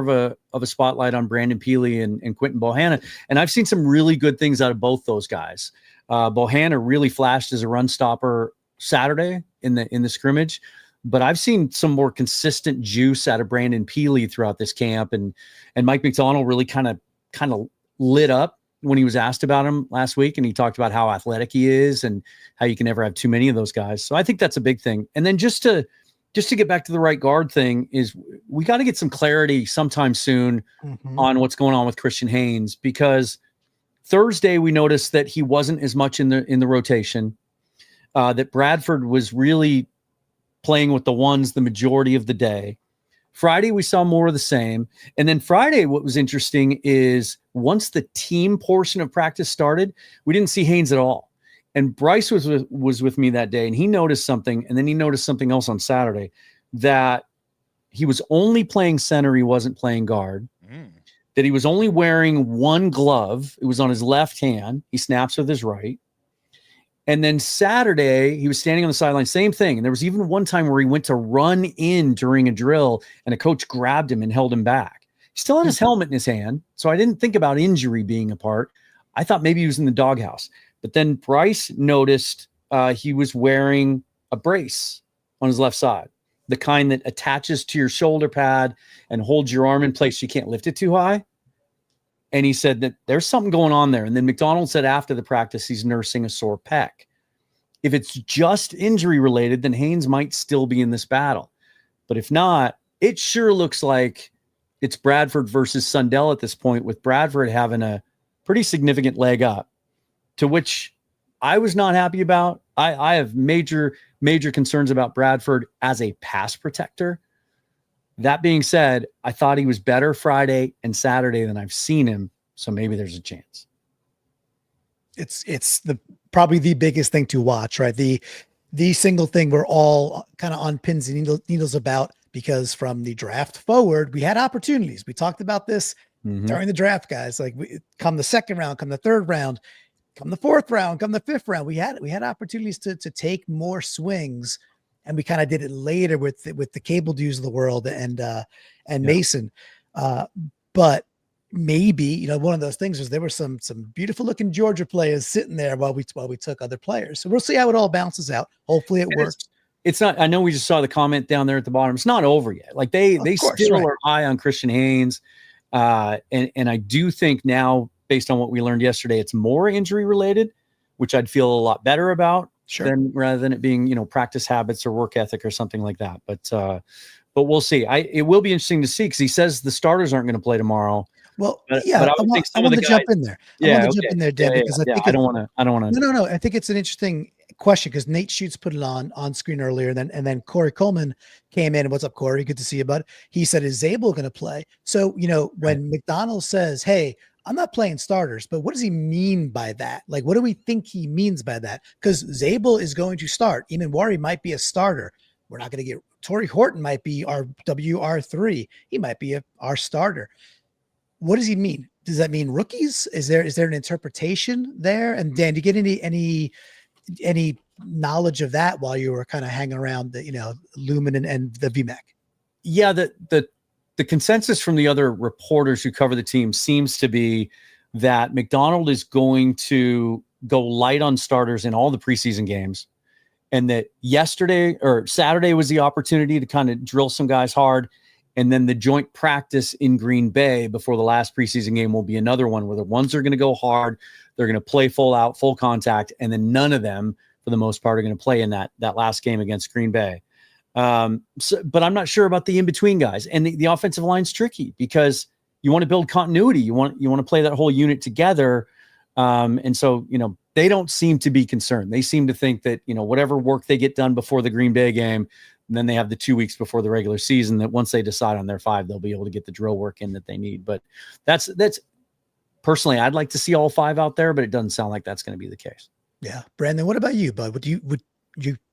of a spotlight on Brandon Peely and Quentin Bohanna. And I've seen some really good things out of both those guys. Bohanna really flashed as a run stopper Saturday in the scrimmage, but I've seen some more consistent juice out of Brandon Peely throughout this camp. And Mike McDonald really kind of lit up when he was asked about him last week. And he talked about how athletic he is and how you can never have too many of those guys. So I think that's a big thing. And then just to get back to the right guard thing is we got to get some clarity sometime soon on what's going on with Christian Haynes, because Thursday we noticed that he wasn't as much in the rotation, that Bradford was really playing with the ones the majority of the day. Friday, we saw more of the same. And then Friday, what was interesting is once the team portion of practice started, we didn't see Haynes at all. And Bryce was with me that day, and he noticed something, and then he noticed something else on Saturday, that he was only playing center. He wasn't playing guard. That he was only wearing one glove. It was on his left hand. He snaps with his right. And then Saturday, he was standing on the sideline, same thing. And there was even one time where he went to run in during a drill, and a coach grabbed him and held him back. He still had his helmet in his hand, so I didn't think about injury being a part. I thought maybe he was in the doghouse. But then Bryce noticed he was wearing a brace on his left side, the kind that attaches to your shoulder pad and holds your arm in place so you can't lift it too high. And he said that there's something going on there. And then McDonald said after the practice, he's nursing a sore pec. If it's just injury related, then Haynes might still be in this battle. But if not, it sure looks like it's Bradford versus Sundell at this point, with Bradford having a pretty significant leg up, to which I was not happy about. I have major concerns about Bradford as a pass protector. That being said, I thought he was better Friday and Saturday than I've seen him, so maybe there's a chance. It's probably the biggest thing to watch, right? The single thing we're all kind of on pins and needles about, because from the draft forward, we had opportunities. We talked about this during the draft, guys. Like, come the second round, come the third round, come the fourth round, come the fifth round. We had opportunities to take more swings. And we kind of did it later with the Cable Dews of the world and Mason. But maybe, one of those things was there were some beautiful looking Georgia players sitting there while we took other players. So we'll see how it all bounces out. Hopefully it works. It's not, I know we just saw the comment down there at the bottom. It's not over yet. Like they still are high on Christian Haynes. And I do think now, based on what we learned yesterday, it's more injury related, which I'd feel a lot better about. Sure. Rather than it being, practice habits or work ethic or something like that. But we'll see. It will be interesting to see, because he says the starters aren't going to play tomorrow. Well, but I want to jump in there. I want to jump in there, Dan, because I don't want to. No. I think it's an interesting question, because Nate Schutz put it on screen earlier, and then Corey Coleman came in. What's up, Corey? Good to see you, bud. He said, "Is Zabel going to play?" So when McDonald says, "Hey, I'm not playing starters," but what does he mean by that? Like, what do we think he means by that? Because Zabel is going to start. Eamon Wari might be a starter. We're not going to get Tory Horton might be our WR3. He might be our starter. What does he mean? Does that mean rookies? Is there an interpretation there? And Dan, do you get any knowledge of that while you were kind of hanging around the Lumen and the VMAC? Yeah, the consensus from the other reporters who cover the team seems to be that McDonald is going to go light on starters in all the preseason games, and that yesterday or Saturday was the opportunity to kind of drill some guys hard. And then the joint practice in Green Bay before the last preseason game will be another one where the ones are going to go hard. They're going to play full out, full contact. And then none of them, for the most part, are going to play in that last game against Green Bay. But I'm not sure about the in-between guys. And the offensive line's tricky, because you want to build continuity. You want to play that whole unit together. And so, they don't seem to be concerned. They seem to think that, whatever work they get done before the Green Bay game, and then they have the 2 weeks before the regular season, that once they decide on their 5, they'll be able to get the drill work in that they need. But that's personally, I'd like to see all 5 out there, but it doesn't sound like that's going to be the case. Yeah. Brandon, what about you, bud?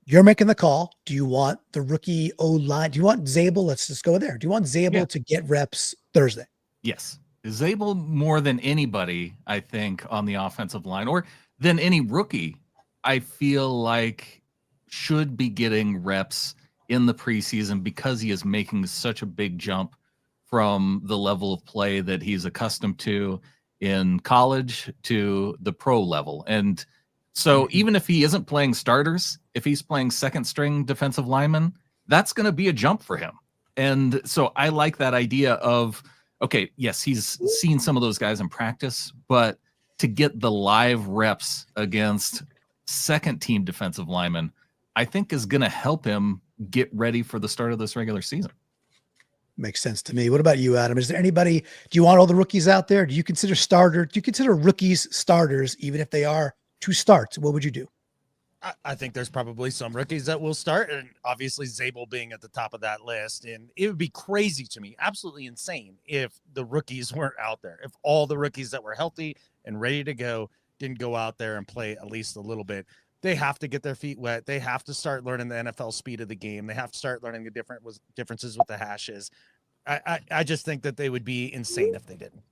You're making the call. Do you want the rookie O-line? Do you want Zabel? Let's just go there. Do you want Zabel to get reps Thursday? Yes. Zabel more than anybody, I think, on the offensive line, or than any rookie, I feel like should be getting reps in the preseason, because he is making such a big jump from the level of play that he's accustomed to in college to the pro level. And so even if he isn't playing starters, if he's playing second string defensive lineman, that's going to be a jump for him. And so I like that idea of, okay, yes, he's seen some of those guys in practice, but to get the live reps against second team defensive linemen, I think is going to help him get ready for the start of this regular season. Makes sense to me. What about you, Adam? Is there anybody, do you want all the rookies out there? Do you consider rookies starters, even if they are to start? What would you do? I think there's probably some rookies that will start, and obviously Zabel being at the top of that list. And it would be crazy to me, absolutely insane, if the rookies weren't out there. If all the rookies that were healthy and ready to go didn't go out there and play at least a little bit. They have to get their feet wet. They have to start learning the NFL speed of the game. They have to start learning the differences with the hashes. I just think that they would be insane if they didn't.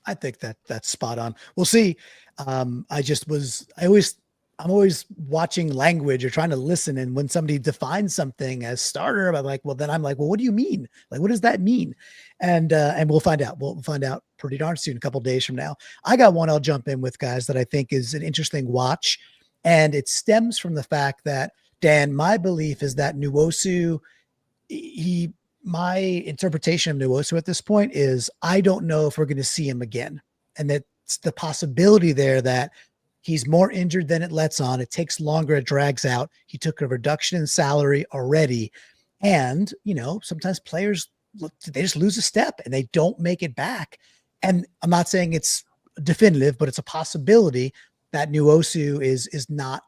I think that's spot on. We'll see. I'm always watching language or trying to listen. And when somebody defines something as starter, I'm like, well, what do you mean? Like, what does that mean? And we'll find out. We'll find out pretty darn soon, a couple of days from now. I got one I'll jump in with, guys, that I think is an interesting watch. And it stems from the fact that, Dan, my belief is that Nwosu, my interpretation of Nwosu at this point is I don't know if we're going to see him again. And that's the possibility there that he's more injured than it lets on. It takes longer. It drags out. He took a reduction in salary already. And, sometimes players, they just lose a step and they don't make it back. And I'm not saying it's definitive, but it's a possibility that Nwosu is not,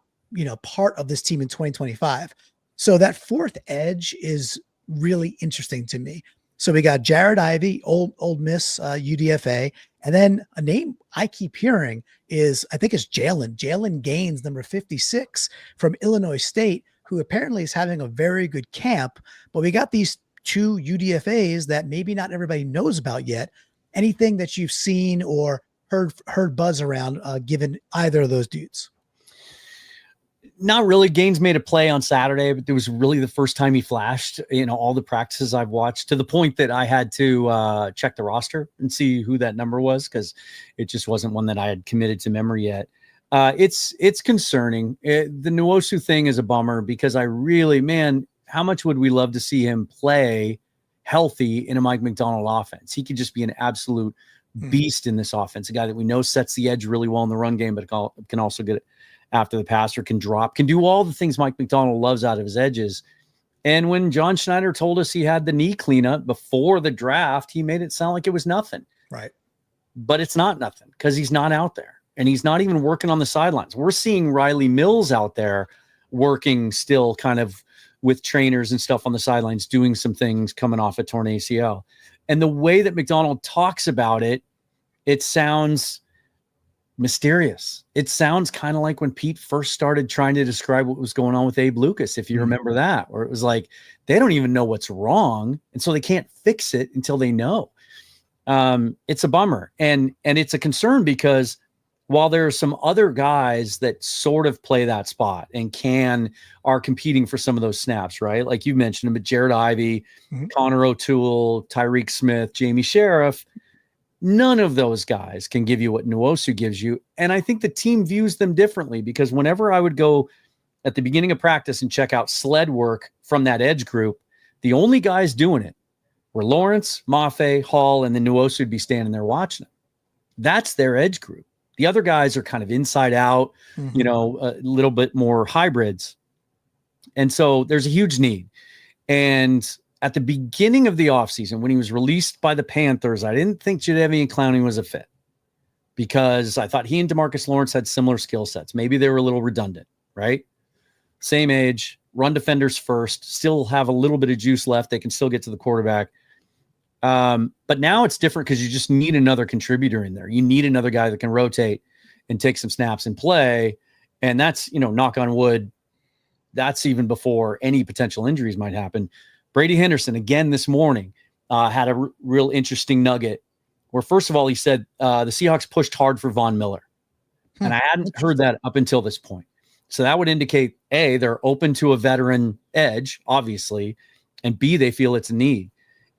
part of this team in 2025. So that fourth edge is really interesting to me. So we got Jared Ivey, old Miss UDFA. And then a name I keep hearing is Jalen Gaines, number 56 from Illinois State, who apparently is having a very good camp. But we got these two UDFAs that maybe not everybody knows about yet. Anything that you've seen or heard buzz around given either of those dudes? Not really. Gaines made a play on Saturday, but it was really the first time he flashed, all the practices I've watched, to the point that I had to check the roster and see who that number was, because it just wasn't one that I had committed to memory yet. It's concerning. The Nwosu thing is a bummer, because how much would we love to see him play healthy in a Mike McDonald offense? He could just be an absolute beast in this offense, a guy that we know sets the edge really well in the run game, but can also get it after the passer, can drop, can do all the things Mike McDonald loves out of his edges. And when John Schneider told us he had the knee cleanup before the draft, he made it sound like it was nothing. Right. But it's not nothing, because he's not out there, and he's not even working on the sidelines. We're seeing Riley Mills out there working still, kind of with trainers and stuff on the sidelines, doing some things coming off a torn ACL. And the way that McDonald talks about it, it sounds mysterious. It sounds kind of like when Pete first started trying to describe what was going on with Abe Lucas, if you remember that, where it was like, they don't even know what's wrong, and so they can't fix it until they know. It's a bummer. And it's a concern, because while there are some other guys that sort of play that spot and are competing for some of those snaps, right? Like you mentioned them, but Jared Ivey, Connor O'Toole, Tyreek Smith, Jamie Sheriff, none of those guys can give you what Nwosu gives you. And I think the team views them differently, because whenever I would go at the beginning of practice and check out sled work from that edge group, the only guys doing it were Lawrence, Mafe, Hall, and then Nwosu would be standing there watching them. That's their edge group. The other guys are kind of inside out, a little bit more hybrids. And so there's a huge need. And at the beginning of the offseason, when he was released by the Panthers, I didn't think Jadeveon Clowney was a fit, because I thought he and DeMarcus Lawrence had similar skill sets. Maybe they were a little redundant, right? Same age, run defenders first, still have a little bit of juice left. They can still get to the quarterback. But now it's different, because you just need another contributor in there. You need another guy that can rotate and take some snaps and play. And that's, knock on wood, that's even before any potential injuries might happen. Brady Henderson, again this morning, had a real interesting nugget where, first of all, he said the Seahawks pushed hard for Von Miller. And I hadn't heard that up until this point. So that would indicate, A, they're open to a veteran edge, obviously, and B, they feel it's a need.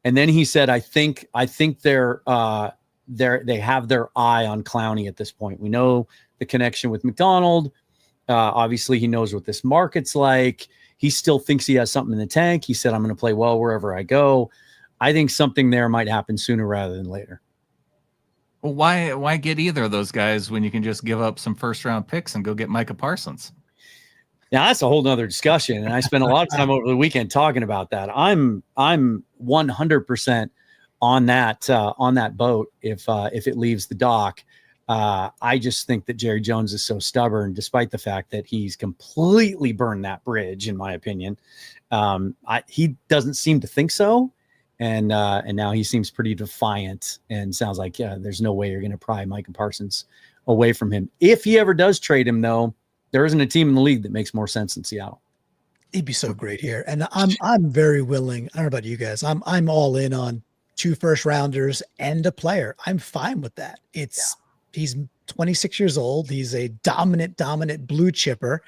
And then he said, I think they have their eye on Clowney at this point. We know the connection with McDonald. Obviously, he knows what this market's like. He still thinks he has something in the tank. He said, I'm going to play well wherever I go. I think something there might happen sooner rather than later. Well, why get either of those guys when you can just give up some first-round picks and go get Micah Parsons? Now, that's a whole nother discussion, and I spent a lot of time over the weekend talking about that. I'm 100% on that boat if it leaves the dock. I just think that Jerry Jones is so stubborn, despite the fact that he's completely burned that bridge, in my opinion. He doesn't seem to think so. And now he seems pretty defiant and sounds like, there's no way you're going to pry Micah Parsons away from him. If he ever does trade him, though, there isn't a team in the league that makes more sense than Seattle. He'd be so great here. And I'm very willing. I don't know about you guys. I'm all in on 2 first-rounders and a player. I'm fine with that. He's 26 years old. He's a dominant blue chipper,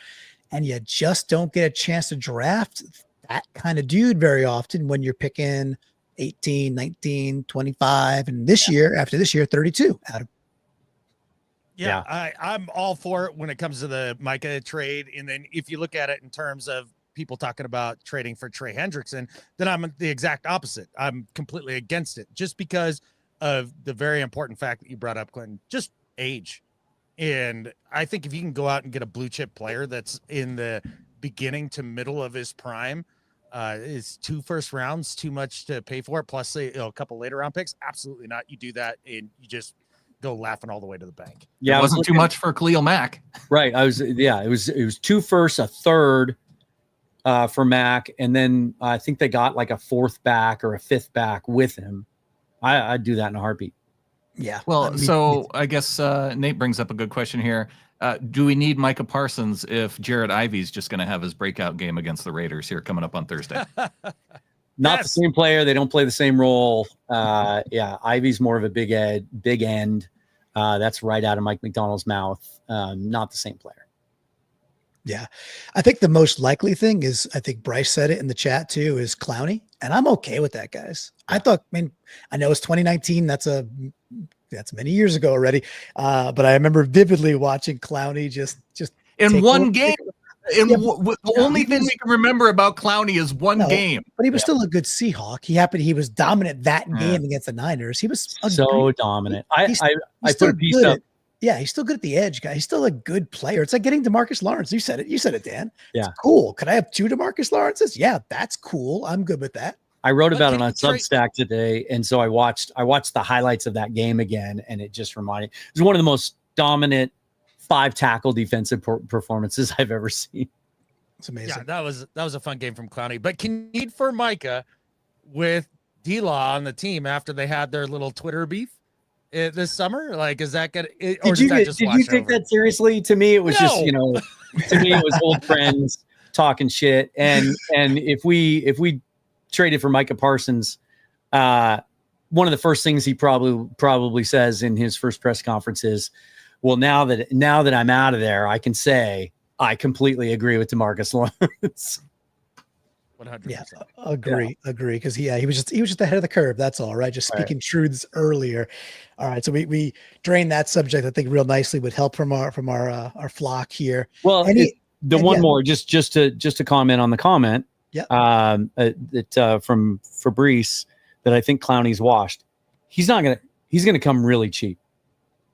and you just don't get a chance to draft that kind of dude very often when you're picking 18, 19, 25, and after this year, 32 out of. Yeah. I'm all for it when it comes to the Micah trade. And then if you look at it in terms of people talking about trading for Trey Hendrickson, then I'm the exact opposite. I'm completely against it just because of the very important fact that you brought up, Clinton, just age. And I think if you can go out and get a blue chip player that's in the beginning to middle of his prime, is 2 first rounds too much to pay for it? Plus a couple later round picks? Absolutely not. You do that and you just go laughing all the way to the bank. Yeah, it wasn't too much for Khalil Mack. Right. It was 2 firsts, a third for Mack, and then I think they got like a 4th back or a 5th back with him. I'd do that in a heartbeat. Yeah. Well, I guess Nate brings up a good question here. Do we need Micah Parsons if Jared Ivey's just going to have his breakout game against the Raiders here coming up on Thursday? Not the same player. They don't play the same role. Ivey's more of a big end. That's right out of Mike McDonald's mouth. Not the same player. Yeah. I think the most likely thing is, I think Bryce said it in the chat too, is Clowney. And I'm okay with that, guys. I know it's 2019. That's many years ago already. But I remember vividly watching Clowney just in one game. The only thing we can remember about Clowney is one game. But he was still a good Seahawk. He was dominant that game against the Niners. He was so dominant. I put a piece up. He's still good at the edge, guy. He's still a good player. It's like getting DeMarcus Lawrence. You said it, Dan. Yeah. It's cool. Could I have 2 DeMarcus Lawrences? Yeah, that's cool. I'm good with that. I wrote about it on Substack today, and so I watched the highlights of that game again, and it just reminded. It was one of the most dominant 5-tackle defensive performances I've ever seen. It's amazing. Yeah, that was a fun game from Clowney. But can you need for Micah with D-Law on the team after they had their little Twitter beef this summer? Like, is that good? Did you take that seriously? To me, it was just, to me, it was old friends talking shit. And if we traded for Micah Parsons, one of the first things he probably says in his first press conference is, well, now that I'm out of there, I can say I completely agree with DeMarcus Lawrence. 100%. Yeah, agree. Because he was just ahead of the curve. That's all right. Just speaking truths earlier. All right. So we drained that subject, I think, real nicely with help from our flock here. Well, more just to comment on the comment. Yeah. From Fabrice that I think Clowney's washed. He's gonna come really cheap.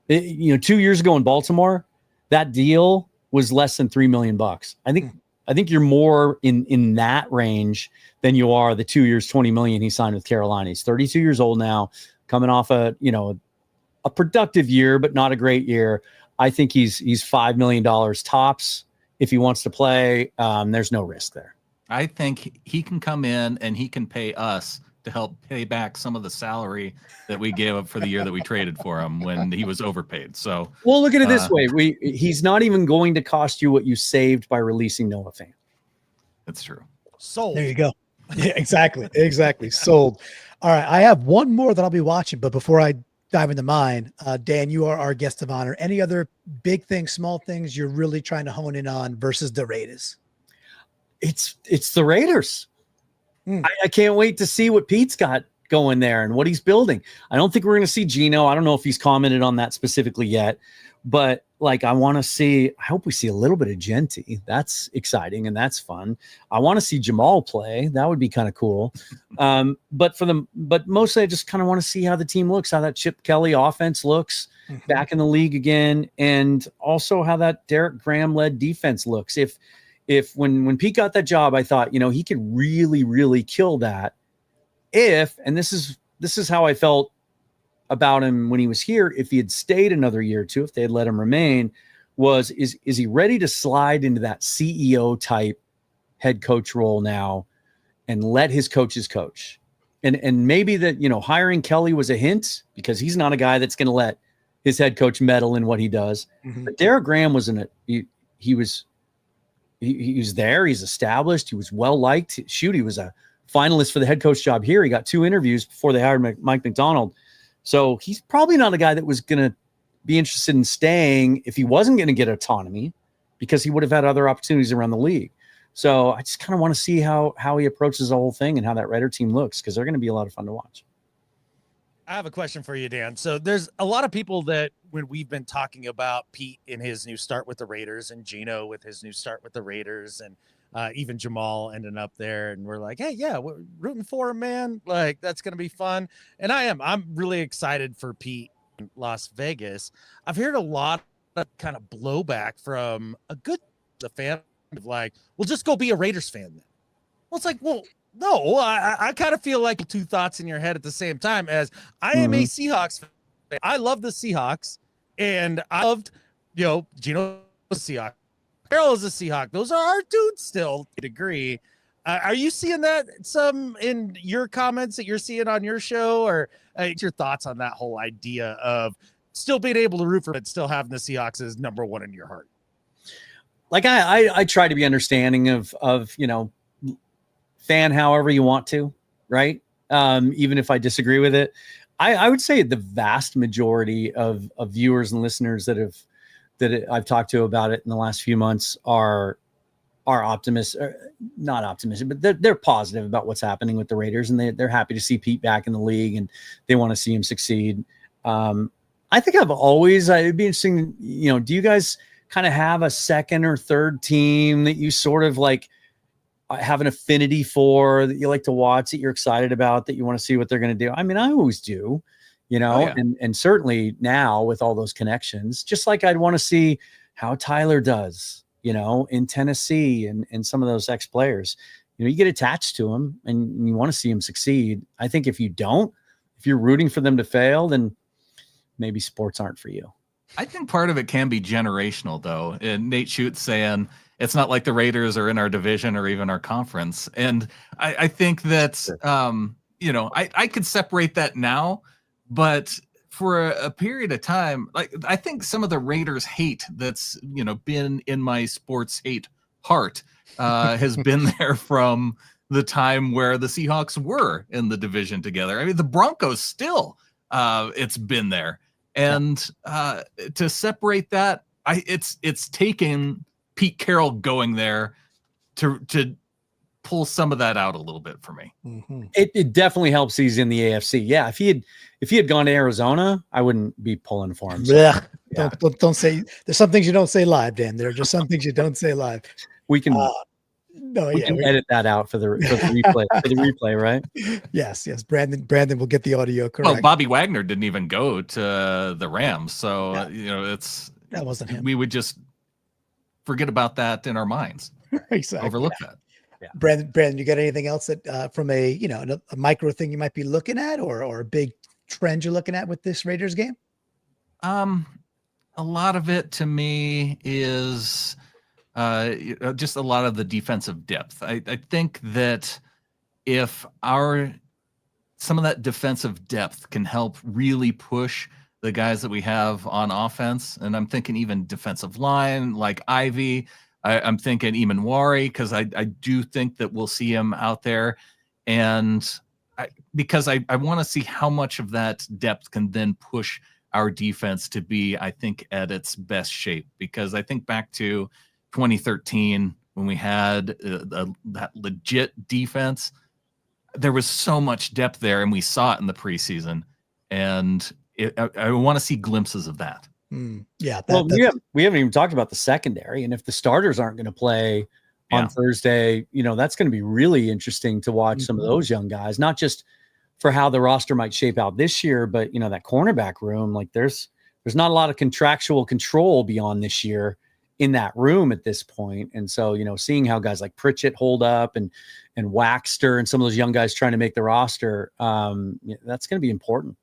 2 years ago in Baltimore, that deal was less than $3 million. I think you're more in that range than you are the 2 years, $20 million he signed with Carolina. He's 32 years old now, coming off a productive year, but not a great year. I think he's $5 million tops if he wants to play. There's no risk there. I think he can come in and he can pay us to help pay back some of the salary that we gave up for the year that we traded for him when he was overpaid. So, well, look at it this way. He's not even going to cost you what you saved by releasing Noah Fant. That's true. Sold. There you go. Yeah, exactly. Sold. All right. I have one more that I'll be watching, but before I dive into mine, Dan, you are our guest of honor. Any other big things, small things you're really trying to hone in on versus the Raiders? It's the Raiders. I can't wait to see what Pete's got going there and what he's building. I don't think we're going to see Geno. I don't know if he's commented on that specifically yet, but I hope we see a little bit of Genty. That's exciting and that's fun. I want to see Jamal play. That would be kind of cool. But mostly I just kind of want to see how the team looks, how that Chip Kelly offense looks back in the league again, and also how that Derek Graham led defense looks. If when Pete got that job, I thought, he could really, really kill that. And this is how I felt about him when he was here, if he had stayed another year or two, if they had let him remain, is he ready to slide into that CEO type head coach role now and let his coaches coach? And maybe that, hiring Kelly was a hint, because he's not a guy that's going to let his head coach meddle in what he does. Mhm. But Derek Graham was he was there. He's established. He was well liked. Shoot, he was a finalist for the head coach job here. He got 2 interviews before they hired Mike McDonald. So he's probably not a guy that was going to be interested in staying if he wasn't going to get autonomy, because he would have had other opportunities around the league. So I just kind of want to see how he approaches the whole thing and how that Raider team looks, because they're going to be a lot of fun to watch. I have a question for you, Dan. So there's a lot of people that, when we've been talking about Pete in his new start with the Raiders, and Gino with his new start with the Raiders, and even Jamal ending up there, and we're like, hey, yeah, we're rooting for him, man. Like, that's going to be fun. And I'm really excited for Pete in Las Vegas. I've heard a lot of kind of blowback from the fan of like, well, just go be a Raiders fan then. Well, it's like, well, no, I kind of feel like 2 thoughts in your head at the same time, as I am a Seahawks fan. I love the Seahawks, and I loved, Gino Seahawks. Carroll is a Seahawk. Those are our dudes still, to a degree. Are you seeing that some in your comments that you're seeing on your show, or your thoughts on that whole idea of still being able to root for, but still having the Seahawks as number 1 in your heart? Like I try to be understanding of fan however you want to, right? Even if I disagree with it. I would say the vast majority of viewers and listeners that I've talked to about it in the last few months are optimists, not optimistic, but they're positive about what's happening with the Raiders, and they're happy to see Pete back in the league, and they want to see him succeed. I think it'd be interesting, do you guys kind of have a second or third team that you sort of like have an affinity for, that you like to watch, that you're excited about, that you want to see what they're going to do? I mean, I always do, and certainly now with all those connections, just like I'd want to see how Tyler does, in Tennessee, and some of those ex-players, you get attached to them and you want to see them succeed. I think if you're rooting for them to fail, then maybe sports aren't for you. I think part of it can be generational, though. And Nate Schutt's saying it's not like the Raiders are in our division or even our conference. And I think that, I could separate that now, but for a period of time, like, I think some of the Raiders hate that's, been in my sports hate heart has been there from the time where the Seahawks were in the division together. I mean, the Broncos still, it's been there. And to separate that, it's taken Pete Carroll going there to pull some of that out a little bit for me. Mm-hmm. It definitely helps he's in the AFC. Yeah, if he had gone to Arizona, I wouldn't be pulling for him. So, yeah. Don't say. There's some things you don't say live, Dan. There are just some things you don't say live. We can edit that out for the replay. For the replay, right? Yes. Brandon will get the audio correct. Well, Bobby Wagner didn't even go to the Rams, so that wasn't him. We would just forget about that in our minds. Exactly. Overlook that. Yeah. Brandon, you got anything else that from a micro thing you might be looking at, or a big trend you're looking at with this Raiders game? A lot of it to me is just a lot of the defensive depth. I think that if some of that defensive depth can help really push the guys that we have on offense, and I'm thinking even defensive line like Ivy, I'm thinking Imanwari, because I do think that we'll see him out there, and because I want to see how much of that depth can then push our defense to be, I think, at its best shape. Because I think back to 2013 when we had that legit defense, there was so much depth there, and we saw it in the preseason, and I want to see glimpses of that. Yeah. We haven't even talked about the secondary, and if the starters aren't going to play on Thursday, that's going to be really interesting to watch some of those young guys, not just for how the roster might shape out this year, but that cornerback room, like there's not a lot of contractual control beyond this year in that room at this point. And so, seeing how guys like Pritchett hold up and Waxter and some of those young guys trying to make the roster, that's going to be important.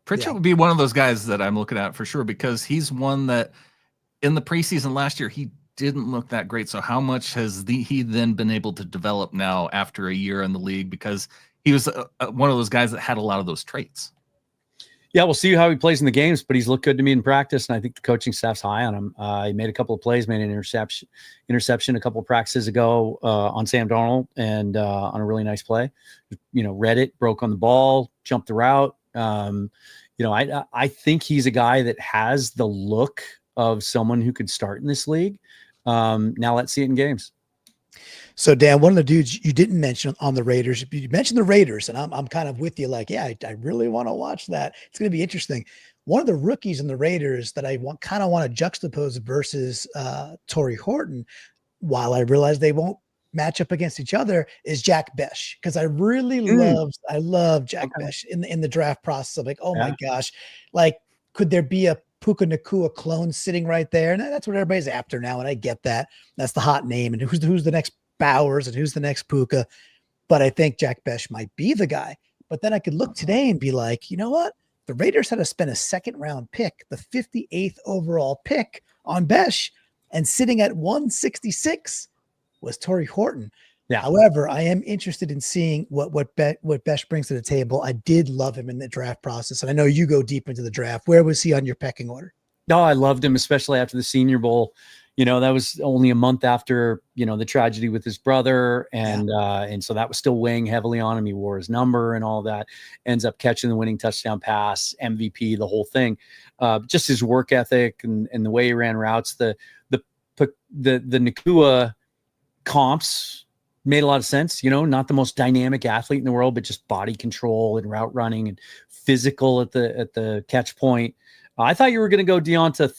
Pritchett would be one of those guys that I'm looking at for sure, because he's one that in the preseason last year, he didn't look that great. So how much has he then been able to develop now after a year in the league? Because he was one of those guys that had a lot of those traits. Yeah, we'll see how he plays in the games, but he's looked good to me in practice, and I think the coaching staff's high on him. He made a couple of plays, made an interception a couple of practices ago on Sam Darnold, and on a really nice play. Read it, broke on the ball, jumped the route. I think he's a guy that has the look of someone who could start in this league. Now let's see it in games. So Dan, one of the dudes you didn't mention on the Raiders, you mentioned the Raiders, and I'm kind of with you. Like, yeah, I really want to watch that. It's going to be interesting. One of the rookies in the Raiders that I kind of want to juxtapose versus Tory Horton, while I realize they won't match up against each other, is Jack Besh, because I really love Jack Besh in the draft process. I'm like, oh my gosh, like, could there be a Puka Nacua clone sitting right there? And that's what everybody's after now, and I get that. That's the hot name, and who's the next Bowers and who's the next Puka? But I think Jack Besh might be the guy. But then I could look today and be like, you know what? The Raiders had to spend a second-round pick, the 58th overall pick, on Besh, and sitting at 166 was Tory Horton. Yeah. However, I am interested in seeing what Besh brings to the table. I did love him in the draft process, and I know you go deep into the draft. Where was he on your pecking order? No, I loved him, especially after the Senior Bowl. That was only a month after, the tragedy with his brother. And so that was still weighing heavily on him. He wore his number and all that, ends up catching the winning touchdown pass, MVP, the whole thing. Just his work ethic and the way he ran routes, the Nacua comps made a lot of sense. Not the most dynamic athlete in the world, but just body control and route running and physical at the catch point. I thought you were going to go Deonta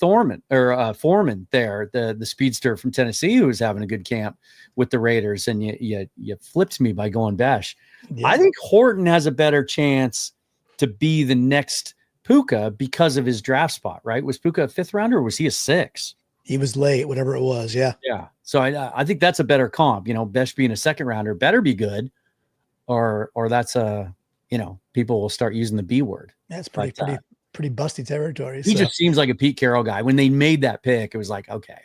Foreman there, the speedster from Tennessee, who was having a good camp with the Raiders, and you flipped me by going Besh. Yeah. I think Horton has a better chance to be the next Puka because of his draft spot, right? Was Puka a 5th rounder, or was he a 6? He was late, whatever it was. Yeah. Yeah. So I think that's a better comp. Besh being a 2nd rounder better be good, or that's people will start using the B word. That's pretty busty territory. He just seems like a Pete Carroll guy. When they made that pick, it was like, okay,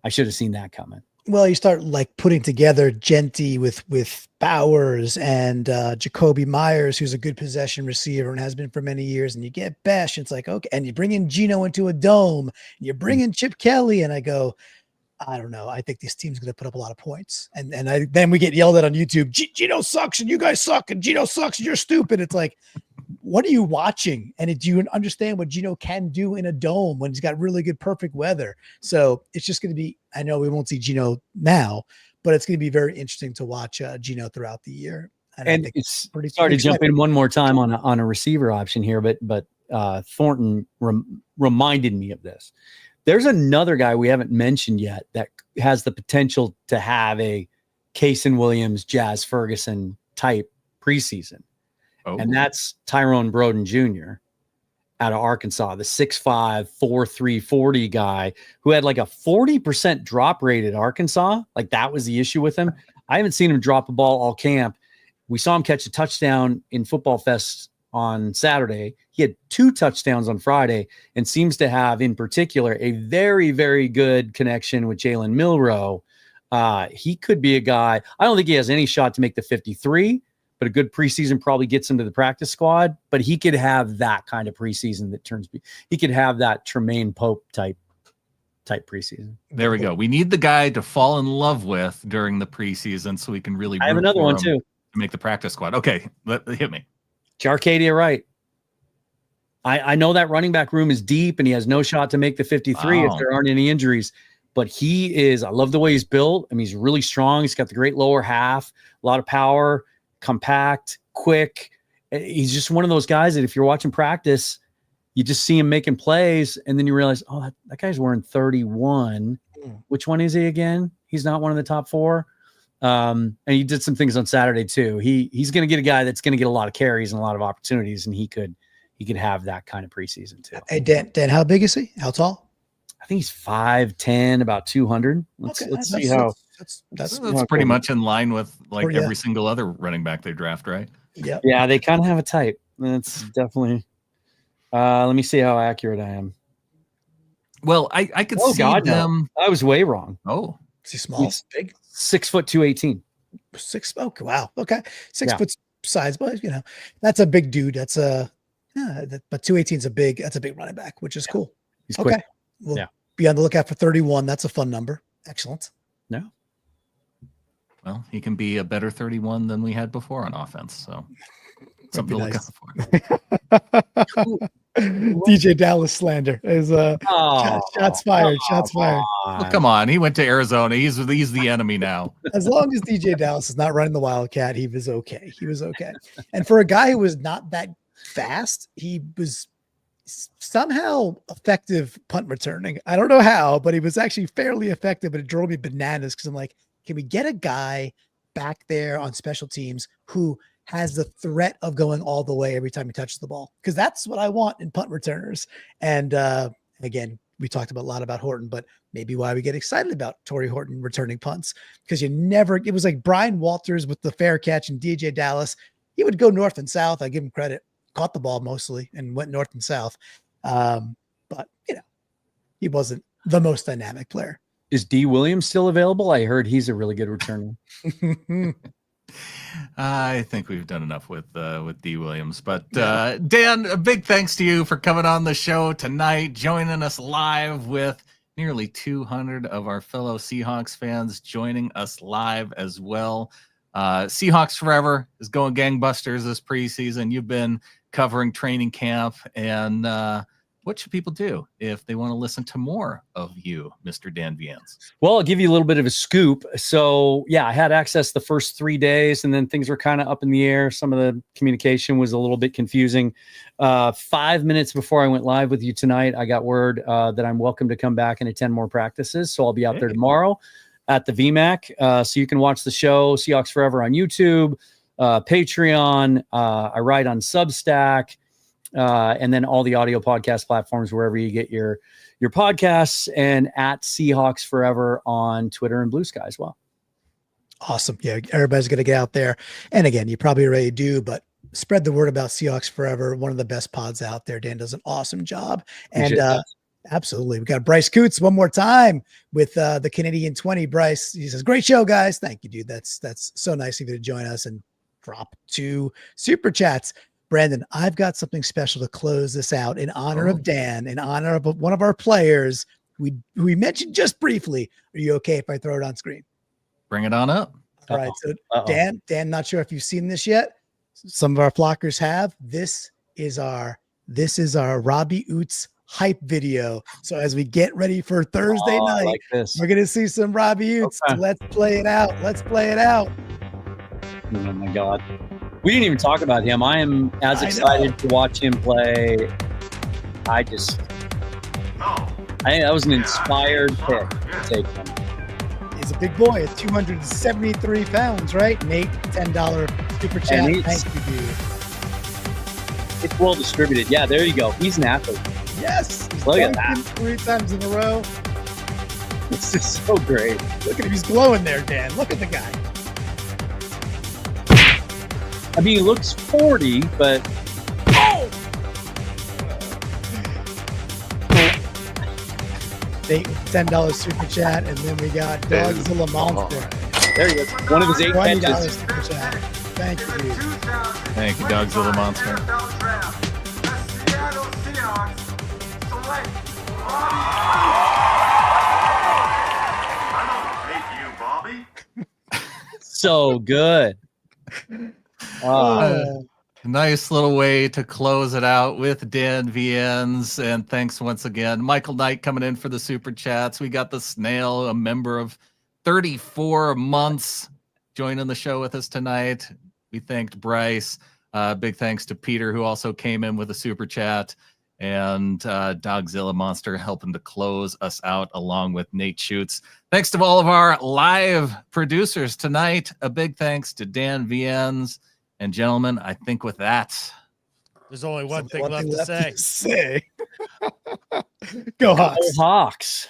I should have seen that coming. Well, you start like putting together Genty with Bowers and Jacoby Myers, who's a good possession receiver and has been for many years, and you get Besh. It's like, okay, and you bring in Geno into a dome, and you bring in Chip Kelly, and I go, I don't know. I think this team's going to put up a lot of points, and then we get yelled at on YouTube. Geno sucks, and you guys suck, and Geno sucks, and you're stupid. It's like, what are you watching? And do you understand what Geno can do in a dome when he's got really good, perfect weather? So it's just going to be, I know we won't see Geno now, but it's going to be very interesting to watch Geno throughout the year. And it's pretty sorry to jump in one more time on a receiver option here, but Thornton reminded me of this. There's another guy we haven't mentioned yet that has the potential to have a Kasen Williams, Jazz Ferguson type preseason. Oh. And that's Tyrone Broden Jr. out of Arkansas, the 6'5", 4'3", 40 guy who had like a 40% drop rate at Arkansas. Like, that was the issue with him. I haven't seen him drop a ball all camp. We saw him catch a touchdown in Football Fest on Saturday. He had 2 touchdowns on Friday and seems to have, in particular, a very, very good connection with Jalen Milroe. He could be a guy. I don't think he has any shot to make the 53, but a good preseason probably gets him to the practice squad. But he could have that kind of preseason that turns. He could have that Tremaine Pope type preseason. There we go. We need the guy to fall in love with during the preseason so we can really. I have another one too. To make the practice squad. Okay, hit me. Jarcadia Wright. I know that running back room is deep and he has no shot to make the 53 if there aren't any injuries, but I love the way he's built. I mean, he's really strong. He's got the great lower half, a lot of power, compact, quick. He's just one of those guys that if you're watching practice, you just see him making plays and then you realize, oh, that guy's wearing 31. Which one is he again? He's not one of the top 4. And he did some things on Saturday too. He's going to get a guy that's going to get a lot of carries and a lot of opportunities, and he could have that kind of preseason too. Hey, Dan, how big is he? How tall? I think he's 5'10", about 200. Let's see how. That's pretty much in line with every single other running back they draft, right? Yeah. Yeah, they kind of have a type. That's definitely. Let me see how accurate I am. Well, I could see God, them. no. I was way wrong. Oh, Is he small? Big? 6 foot 218. Okay, wow. Okay. 6 Yeah. foot size, but that's a big dude. That's but 218 is that's a big running back, which is cool. He's Okay. quick. We'll be on the lookout for 31. That's a fun number. Excellent. No. Well, he can be a better 31 than we had before on offense. So something to look out for. DJ Dallas slander is shots fired. Shots fired. Well, come on. He went to Arizona. He's the enemy now. As long as DJ Dallas is not running the Wildcat, he was okay. And for a guy who was not that fast, he was somehow effective punt returning. I don't know how, but he was actually fairly effective, but it drove me bananas because I'm like, can we get a guy back there on special teams who has the threat of going all the way every time he touches the ball? Because that's what I want in punt returners. And again, we talked a lot about Horton, but maybe why we get excited about Tory Horton returning punts, because it was like Brian Walters with the fair catch and DJ Dallas. He would go north and south. I give him credit. Caught the ball mostly and went north and south. But he wasn't the most dynamic player. Is D Williams still available? I heard he's a really good returner. I think we've done enough with D Williams, but Dan, a big thanks to you for coming on the show tonight, joining us live with nearly 200 of our fellow Seahawks fans joining us live as well. Seahawks Forever is going gangbusters this preseason. You've been covering training camp, and what should people do if they want to listen to more of you, Mr. Dan Viens? Well, I'll give you a little bit of a scoop. So, I had access the first 3 days, and then things were kind of up in the air. Some of the communication was a little bit confusing. 5 minutes before I went live with you tonight, I got word that I'm welcome to come back and attend more practices. So I'll be out there tomorrow at the VMAC. So you can watch the show, Seahawks Forever, on YouTube, Patreon. I write on Substack. And then all the audio podcast platforms, wherever you get your podcasts, and at Seahawks Forever on Twitter and Blue Sky as well. Awesome. Yeah, everybody's going to get out there. And again, you probably already do, but spread the word about Seahawks Forever. One of the best pods out there. Dan does an awesome job. And absolutely. We got Bryce Coots one more time with the Canadian 20. Bryce, he says, great show, guys. Thank you, dude. That's so nice of you to join us and drop 2 super chats. Brandon, I've got something special to close this out in honor of Dan, in honor of one of our players we mentioned just briefly. Are you okay if I throw it on screen? Bring it on up. All right. So Dan, not sure if you've seen this yet. Some of our flockers have. This is our Robbie Oots hype video. So as we get ready for Thursday night, like this. We're going to see some Robbie Oots. Okay. Let's play it out. Oh my God. We didn't even talk about him. I am as excited to watch him play. That was an inspired pick to take him. He's a big boy at 273 pounds, right? Nate, $10 super chat. Thank you, dude. It's well distributed. Yeah, there you go. He's an athlete. Yes. Look at that. 3 times in a row. This is so great. Look at him. He's glowing there, Dan. Look at the guy. I mean, he looks 40, but $10 super chat, and then we got Dogzilla Monster. There he is. One of his 8 catches. Super chat. Thank you, dude. Thank you, Dogzilla Monster. So good. Nice little way to close it out with Dan Viens. And thanks once again. Michael Knight coming in for the super chats. We got the Snail, a member of 34 months, joining the show with us tonight. We thanked Bryce. Big thanks to Peter, who also came in with a super chat. And Dogzilla Monster helping to close us out along with Nate Schutz. Thanks to all of our live producers tonight. A big thanks to Dan Viens. And gentlemen, I think with that, there's only one thing left to say. Go Hawks. Hawks.